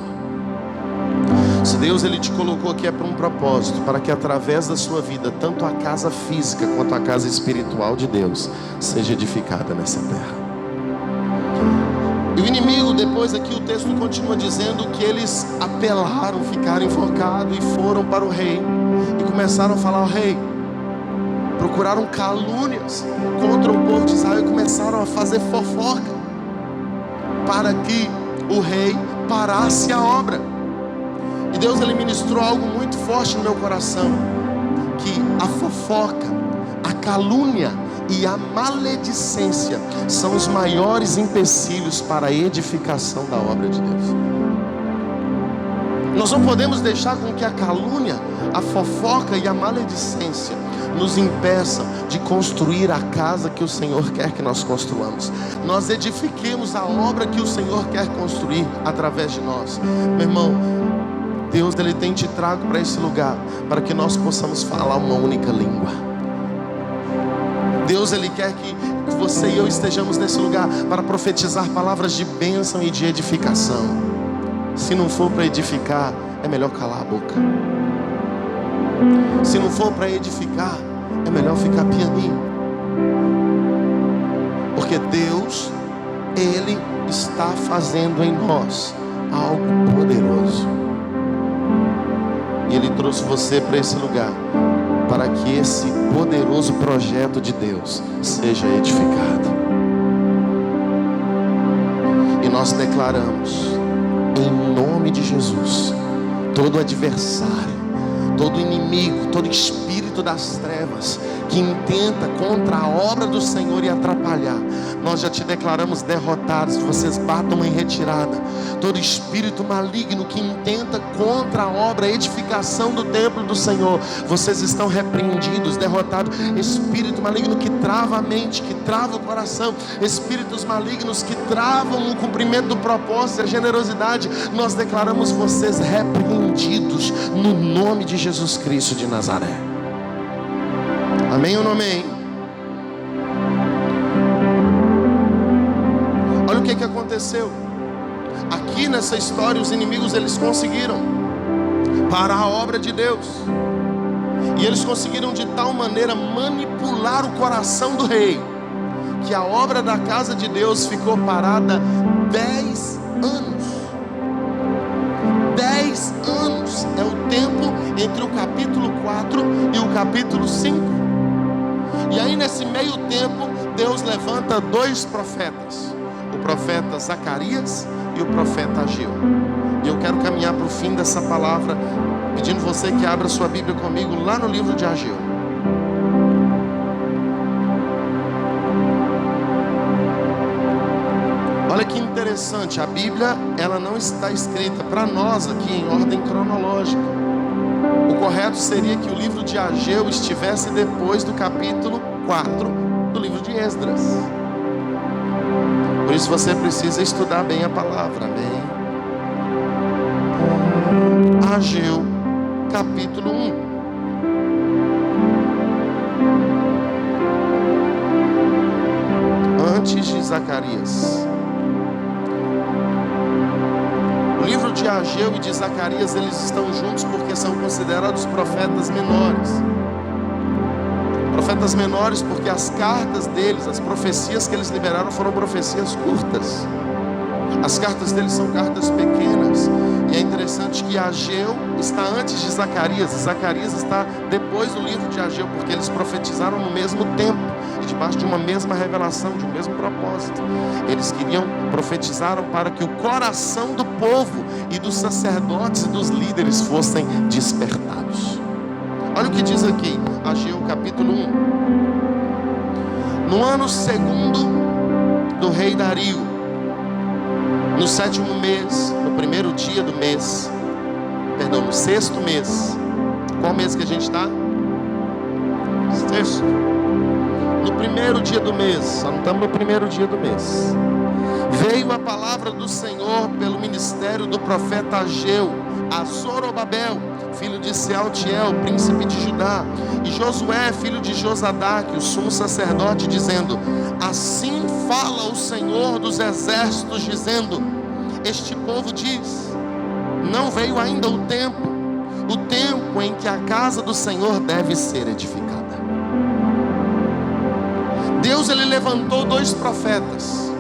Se Deus ele te colocou aqui é para um propósito, para que através da sua vida, tanto a casa física quanto a casa espiritual de Deus seja edificada nessa terra. E o inimigo, depois aqui o texto continua dizendo que eles apelaram, ficaram invocados e foram para o rei e começaram a falar ao rei. Procuraram calúnias contra o povo de Israel e começaram a fazer fofoca para que o rei parasse a obra. E Deus, ele ministrou algo muito forte no meu coração, que a fofoca, a calúnia e a maledicência são os maiores empecilhos para a edificação da obra de Deus. Nós não podemos deixar com que a calúnia, a fofoca e a maledicência nos impeçam de construir a casa que o Senhor quer que nós construamos. Nós edifiquemos a obra que o Senhor quer construir através de nós. Meu irmão, Deus, ele tem te trago para esse lugar para que nós possamos falar uma única língua. Deus, ele quer que você e eu estejamos nesse lugar para profetizar palavras de bênção e de edificação. Se não for para edificar, é melhor calar a boca. Se não for para edificar, é melhor ficar pianinho. Porque Deus, ele está fazendo em nós algo poderoso. E ele trouxe você para esse lugar para que esse poderoso projeto de Deus seja edificado. E nós declaramos, em nome de Jesus, todo adversário, todo inimigo, todo espírito das trevas que intenta contra a obra do Senhor e atrapalhar, nós já te declaramos derrotados. Vocês batam em retirada. Todo espírito maligno que intenta contra a obra, a edificação do templo do Senhor, vocês estão repreendidos, derrotados. Espírito maligno que trava a mente, que trava o coração, espíritos malignos que travam o cumprimento do propósito e a generosidade, nós declaramos vocês repreendidos no nome de Jesus Cristo de Nazaré. Amém ou não amém? Olha o que aconteceu. Aqui nessa história, os inimigos, eles conseguiram parar a obra de Deus. E eles conseguiram de tal maneira manipular o coração do rei, que a obra da casa de Deus ficou parada 10 anos. 10 anos é o tempo entre o capítulo 4 e o capítulo 5. E aí nesse meio tempo, Deus levanta 2 profetas, o profeta Zacarias e o profeta Ageu. E eu quero caminhar para o fim dessa palavra, pedindo você que abra sua Bíblia comigo lá no livro de Ageu. Olha que interessante, a Bíblia, ela não está escrita para nós aqui em ordem cronológica. O correto seria que o livro de Ageu estivesse depois do capítulo 4 do livro de Esdras. Por isso você precisa estudar bem a palavra, amém? Ageu, capítulo 1. Antes de Zacarias. O livro de Ageu e de Zacarias, eles estão juntos porque são considerados profetas menores. Profetas menores porque as cartas deles, as profecias que eles liberaram foram profecias curtas. As cartas deles são cartas pequenas. E é interessante que Ageu está antes de Zacarias, e Zacarias está depois do livro de Ageu, porque eles profetizaram no mesmo tempo, debaixo de uma mesma revelação, de um mesmo propósito. Eles profetizaram para que o coração do povo e dos sacerdotes e dos líderes fossem despertados. Olha o que diz aqui, Ageu capítulo 1. No ano 2º do rei Dario, no 7º mês, no primeiro dia do mês, no 6º mês. Qual mês que a gente está? 6º. No primeiro dia do mês, só não estamos no primeiro dia do mês, veio a palavra do Senhor pelo ministério do profeta Ageu a Zorobabel, filho de Sealtiel, príncipe de Judá, e Josué, filho de Josadaque, o sumo sacerdote, dizendo: assim fala o Senhor dos exércitos, dizendo: este povo diz, não veio ainda o tempo em que a casa do Senhor deve ser edificada. Deus, ele levantou 2 profetas,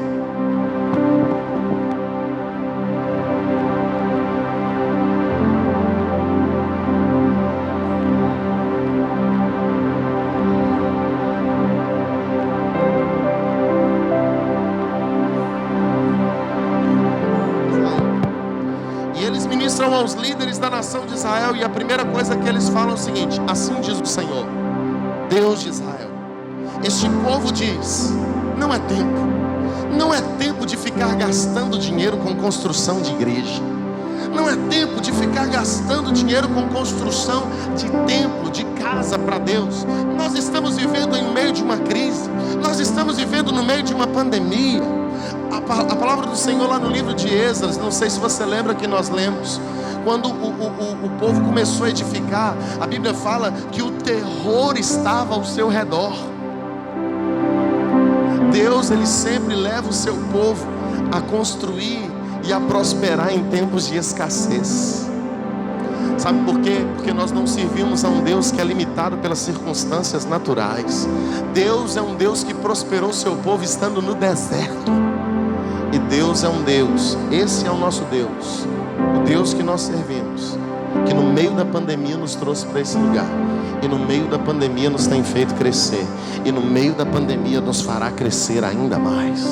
líderes da nação de Israel, e a primeira coisa que eles falam é o seguinte: assim diz o Senhor, Deus de Israel, este povo diz, não é tempo de ficar gastando dinheiro com construção de igreja, não é tempo de ficar gastando dinheiro com construção de templo, de casa para Deus. Nós estamos vivendo em meio de uma crise, nós estamos vivendo no meio de uma pandemia. A palavra do Senhor lá no livro de Esdras, não sei se você lembra que nós lemos, quando o povo começou a edificar, a Bíblia fala que o terror estava ao seu redor. Deus, Ele sempre leva o seu povo a construir e a prosperar em tempos de escassez. Sabe por quê? Porque nós não servimos a um Deus que é limitado pelas circunstâncias naturais. Deus é um Deus que prosperou o seu povo estando no deserto. E Deus é um Deus, esse é o nosso Deus, o Deus que nós servimos, que no meio da pandemia nos trouxe para esse lugar, e no meio da pandemia nos tem feito crescer, e no meio da pandemia nos fará crescer ainda mais.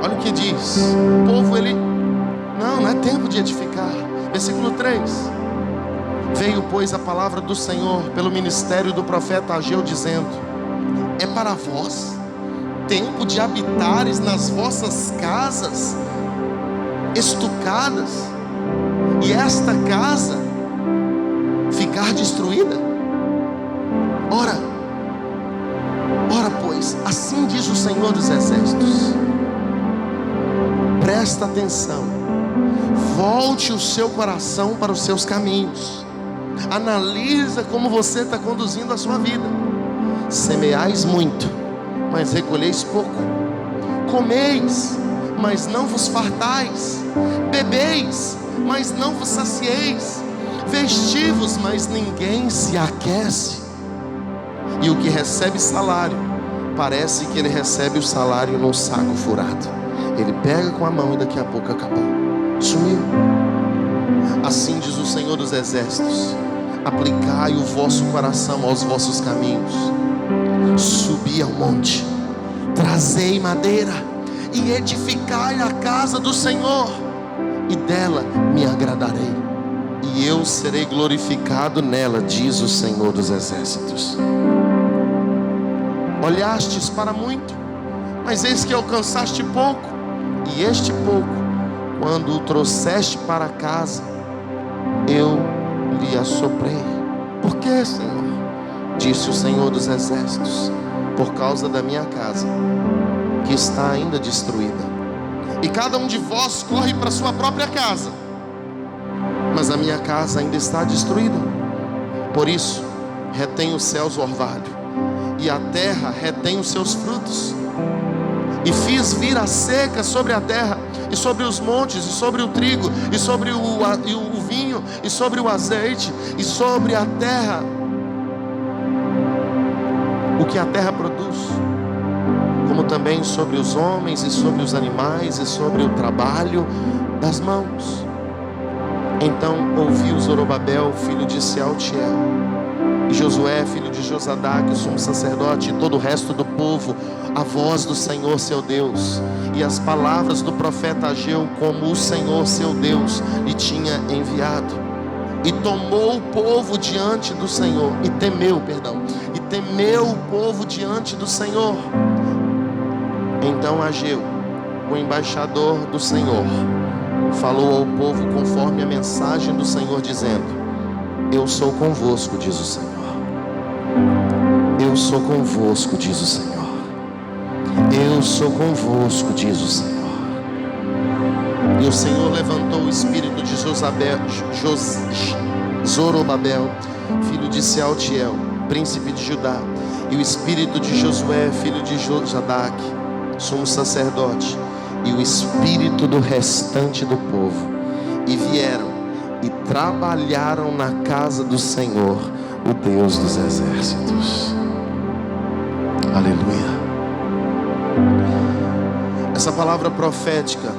Olha o que diz o povo, não é tempo de edificar. Versículo 3: veio pois a palavra do Senhor pelo ministério do profeta Ageu, dizendo: é para vós tempo de habitares nas vossas casas estucadas, e esta casa ficar destruída? Ora, pois, assim diz o Senhor dos Exércitos, presta atenção, volte o seu coração para os seus caminhos, analisa como você está conduzindo a sua vida. Semeais muito, mas recolheis pouco. Comeis, mas não vos fartais. Bebeis, mas não vos sacieis. Vestivos, mas ninguém se aquece. E o que recebe salário, parece que ele recebe o salário num saco furado. Ele pega com a mão e daqui a pouco acabou, sumiu. Assim diz o Senhor dos Exércitos: aplicai o vosso coração aos vossos caminhos. Subi ao monte, trazei madeira e edificai a casa do Senhor, e dela me agradarei, e eu serei glorificado nela, diz o Senhor dos Exércitos. Olhastes para muito, mas eis que alcançaste pouco, e este pouco, quando o trouxeste para casa, eu lhe assoprei. Por que, Senhor? Disse o Senhor dos Exércitos: por causa da minha casa, que está ainda destruída. E cada um de vós corre para sua própria casa, mas a minha casa ainda está destruída. Por isso, retém os céus o orvalho, e a terra retém os seus frutos. E fiz vir a seca sobre a terra, e sobre os montes, e sobre o trigo, e sobre o vinho, e sobre o azeite, e sobre a terra o que a terra produz, como também sobre os homens, e sobre os animais, e sobre o trabalho das mãos. Então ouviu Zorobabel, filho de Sealtiel, e Josué, filho de Josadaque, o sumo sacerdote, e todo o resto do povo, a voz do Senhor seu Deus, e as palavras do profeta Ageu, como o Senhor seu Deus lhe tinha enviado. E tomou o povo diante do Senhor, e temeu o povo diante do Senhor. Então Ageu, o embaixador do Senhor, falou ao povo conforme a mensagem do Senhor, dizendo: eu sou convosco, diz o Senhor. Eu sou convosco, diz o Senhor. Eu sou convosco, diz o Senhor. E o Senhor levantou o espírito de Zorobabel, filho de Sealtiel, príncipe de Judá, e o espírito de Josué, filho de Josadaque, sumo sacerdote, e o espírito do restante do povo, e vieram e trabalharam na casa do Senhor, o Deus dos exércitos. Aleluia. Essa palavra profética,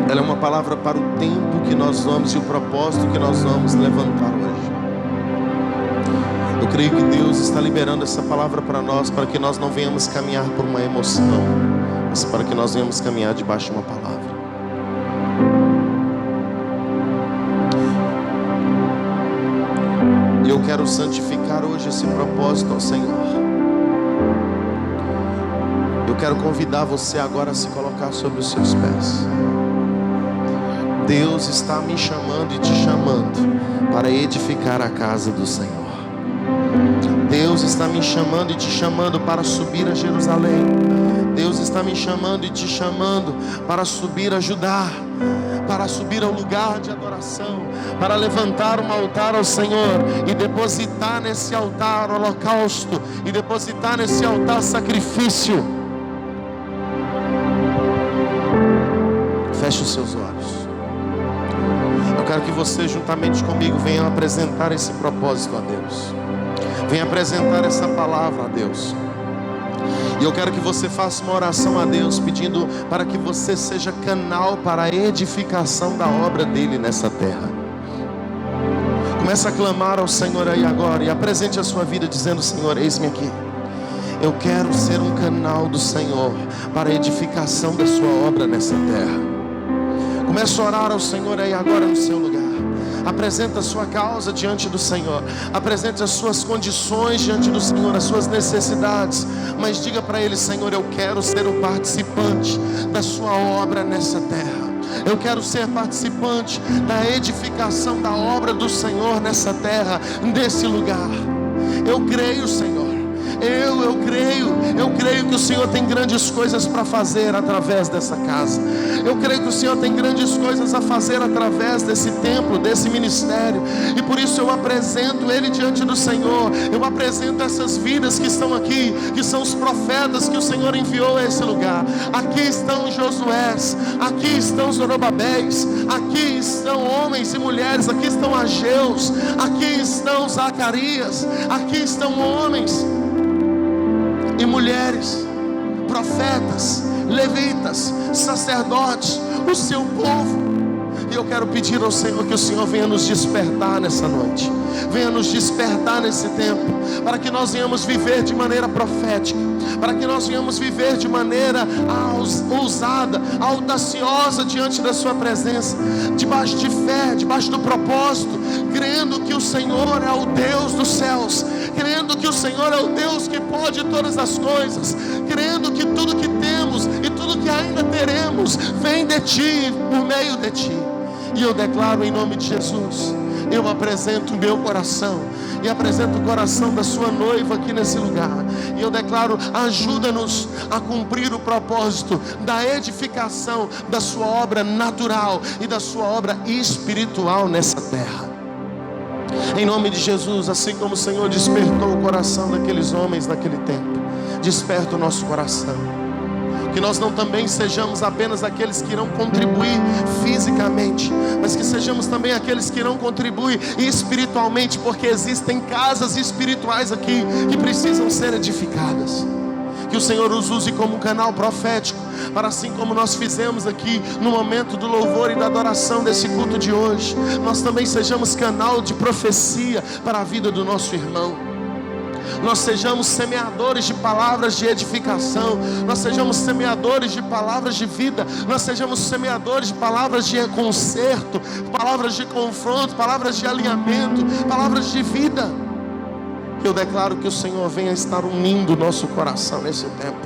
ela é uma palavra para o tempo que nós vamos e o propósito que nós vamos levantar hoje. Eu creio que Deus está liberando essa palavra para nós, para que nós não venhamos caminhar por uma emoção, mas para que nós venhamos caminhar debaixo de uma palavra. E eu quero santificar hoje esse propósito ao Senhor. Eu quero convidar você agora a se colocar sobre os seus pés. Deus está me chamando e te chamando para edificar a casa do Senhor. Deus está me chamando e te chamando para subir a Jerusalém. Deus está me chamando e te chamando para subir a Judá, para subir ao lugar de adoração, para levantar um altar ao Senhor e depositar nesse altar holocausto, e depositar nesse altar sacrifício. Feche os seus olhos. Eu quero que você, juntamente comigo, venha apresentar esse propósito a Deus. Venha apresentar essa palavra a Deus. E eu quero que você faça uma oração a Deus, pedindo para que você seja canal para a edificação da obra dele nessa terra. Comece a clamar ao Senhor aí agora e apresente a sua vida dizendo: Senhor, eis-me aqui. Eu quero ser um canal do Senhor para a edificação da sua obra nessa terra. Comece a orar ao Senhor aí agora no seu lugar. Apresenta a sua causa diante do Senhor. Apresente as suas condições diante do Senhor, as suas necessidades. Mas diga para Ele: Senhor, eu quero ser um participante da sua obra nessa terra. Eu quero ser participante da edificação da obra do Senhor nessa terra, nesse lugar. Eu creio, Senhor. Eu creio que o Senhor tem grandes coisas para fazer através dessa casa. Eu creio que o Senhor tem grandes coisas a fazer através desse templo, desse ministério. E por isso eu apresento ele diante do Senhor. Eu apresento essas vidas que estão aqui, que são os profetas que o Senhor enviou a esse lugar. Aqui estão Josués, aqui estão Zorobabéis, aqui estão homens e mulheres, aqui estão Ageus, aqui estão Zacarias, aqui estão homens e mulheres, profetas, levitas, sacerdotes, o seu povo. E eu quero pedir ao Senhor que o Senhor venha nos despertar nessa noite, venha nos despertar nesse tempo, para que nós venhamos viver de maneira profética, para que nós venhamos viver de maneira ousada, audaciosa diante da sua presença, debaixo de fé, debaixo do propósito, crendo que o Senhor é o Deus dos céus, crendo que o Senhor é o Deus que pode todas as coisas, crendo que tudo que temos e tudo que ainda teremos vem de Ti, por meio de Ti. E eu declaro em nome de Jesus, eu apresento o meu coração e apresento o coração da sua noiva aqui nesse lugar. E eu declaro: ajuda-nos a cumprir o propósito da edificação da sua obra natural e da sua obra espiritual nessa terra. Em nome de Jesus, assim como o Senhor despertou o coração daqueles homens naquele tempo, desperta o nosso coração. Que nós não também sejamos apenas aqueles que irão contribuir fisicamente, mas que sejamos também aqueles que irão contribuir espiritualmente, porque existem casas espirituais aqui que precisam ser edificadas. Que o Senhor os use como um canal profético, para assim como nós fizemos aqui no momento do louvor e da adoração desse culto de hoje, nós também sejamos canal de profecia para a vida do nosso irmão. Nós sejamos semeadores de palavras de edificação, nós sejamos semeadores de palavras de vida, nós sejamos semeadores de palavras de conserto, palavras de confronto, palavras de alinhamento, palavras de vida. Eu declaro que o Senhor venha estar unindo o nosso coração nesse tempo,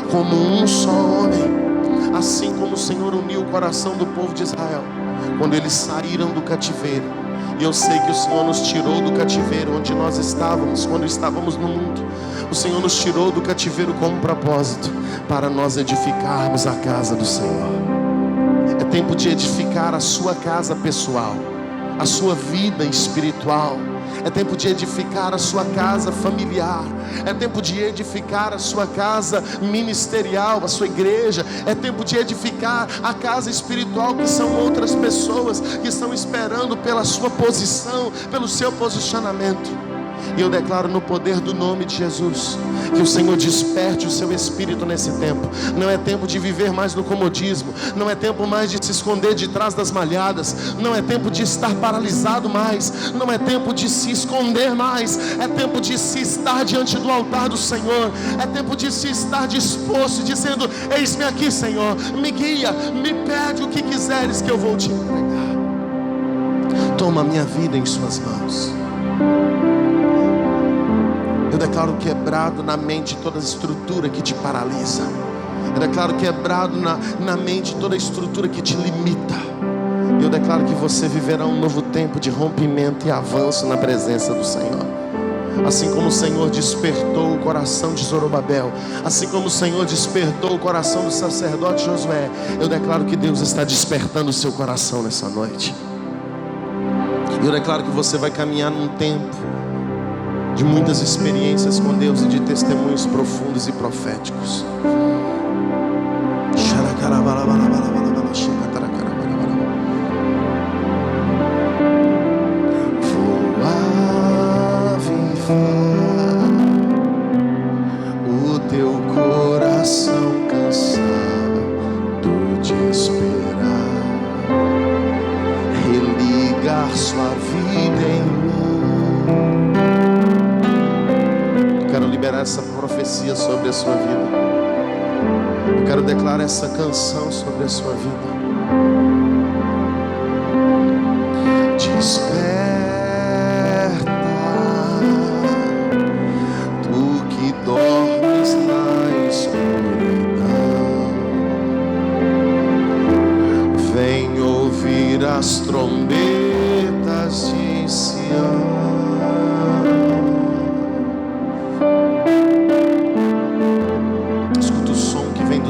como um só homem, assim como o Senhor uniu o coração do povo de Israel, quando eles saíram do cativeiro. E eu sei que o Senhor nos tirou do cativeiro onde nós estávamos, quando estávamos no mundo. O Senhor nos tirou do cativeiro com um propósito, para nós edificarmos a casa do Senhor. É tempo de edificar a sua casa pessoal, a sua vida espiritual. É tempo de edificar a sua casa familiar. É tempo de edificar a sua casa ministerial, a sua igreja. É tempo de edificar a casa espiritual, que são outras pessoas que estão esperando pela sua posição, pelo seu posicionamento. E eu declaro no poder do nome de Jesus que o Senhor desperte o seu espírito nesse tempo. Não é tempo de viver mais no comodismo, não é tempo mais de se esconder de trás das malhadas, não é tempo de estar paralisado mais, não é tempo de se esconder mais, é tempo de se estar diante do altar do Senhor, é tempo de se estar disposto, dizendo: eis-me aqui, Senhor, me guia, me pede o que quiseres que eu vou te entregar. Toma a minha vida em suas mãos. Eu declaro quebrado na mente toda a estrutura que te paralisa. Eu declaro quebrado na mente toda a estrutura que te limita. Eu declaro que você viverá um novo tempo de rompimento e avanço na presença do Senhor. Assim como o Senhor despertou o coração de Zorobabel, assim como o Senhor despertou o coração do sacerdote Josué, eu declaro que Deus está despertando o seu coração nessa noite. Eu declaro que você vai caminhar num tempo de muitas experiências com Deus e de testemunhos profundos e proféticos. Vou avivar o teu coração cansado de esperar, religar sua vida em mim. Quero liberar essa profecia sobre a sua vida. Eu quero declarar essa canção sobre a sua vida. Desperta, tu que dormes na escuridão, vem ouvir as trombetas de Sião.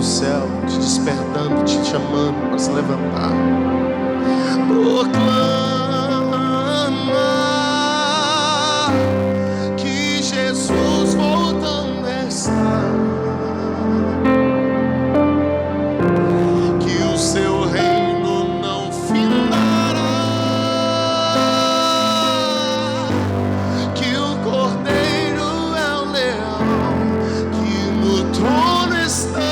Céu, te despertando, te chamando para se levantar. Proclama que Jesus voltando está, que o seu reino não findará, que o Cordeiro é o leão que no trono está.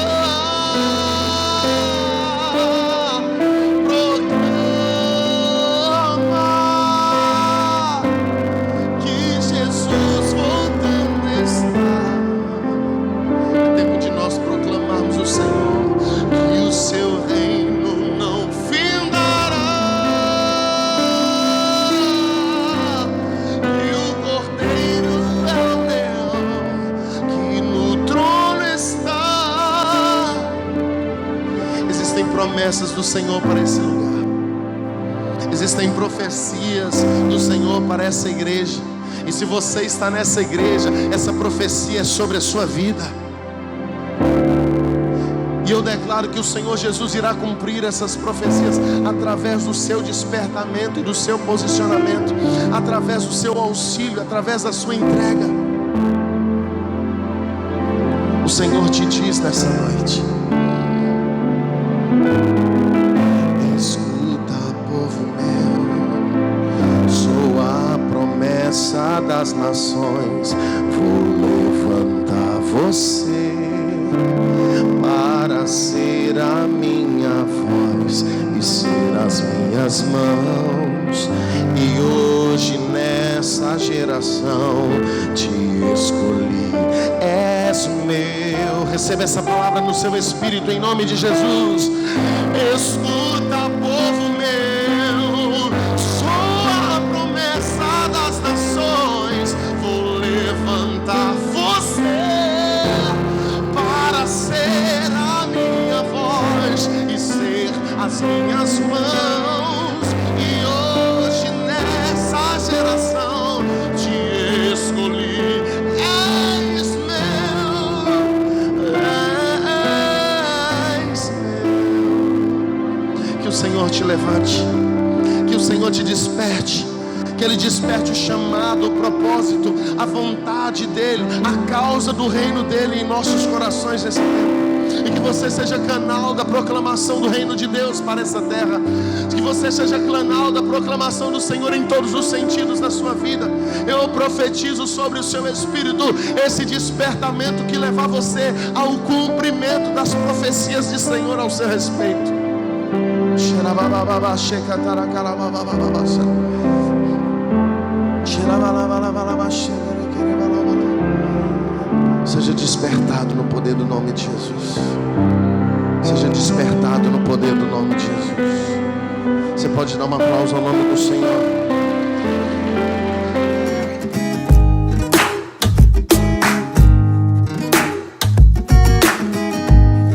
Promessas do Senhor para esse lugar. Existem profecias do Senhor para essa igreja. E se você está nessa igreja, essa profecia é sobre a sua vida. E eu declaro que o Senhor Jesus irá cumprir essas profecias através do seu despertamento e do seu posicionamento, através do seu auxílio, através da sua entrega. O Senhor te diz nessa noite: escuta, povo meu, sou a promessa das nações. Vou levantar você para ser a minha voz e ser as minhas mãos. E hoje nessa geração te escolhi, és meu. Receba essa palavra no seu espírito em nome de Jesus. Escuta, povo meu, sou a promessa das nações. Vou levantar você para ser a minha voz e ser as minhas mãos. E hoje nessa geração te escolhi, és meu, és meu. Que o Senhor te levante, que o Senhor te desperte, que Ele desperte o chamado, o propósito, a vontade dEle, a causa do reino dEle em nossos corações nesse tempo. e que você seja canal da proclamação do reino de Deus para essa terra, que você seja canal da proclamação do Senhor em todos os sentidos da sua vida. Eu profetizo sobre o seu espírito esse despertamento que levar você ao cumprimento das profecias de Senhor ao seu respeito. Seja despertado no poder do nome de Jesus. Seja despertado no poder do nome de Jesus. Você pode dar um aplauso ao nome do Senhor.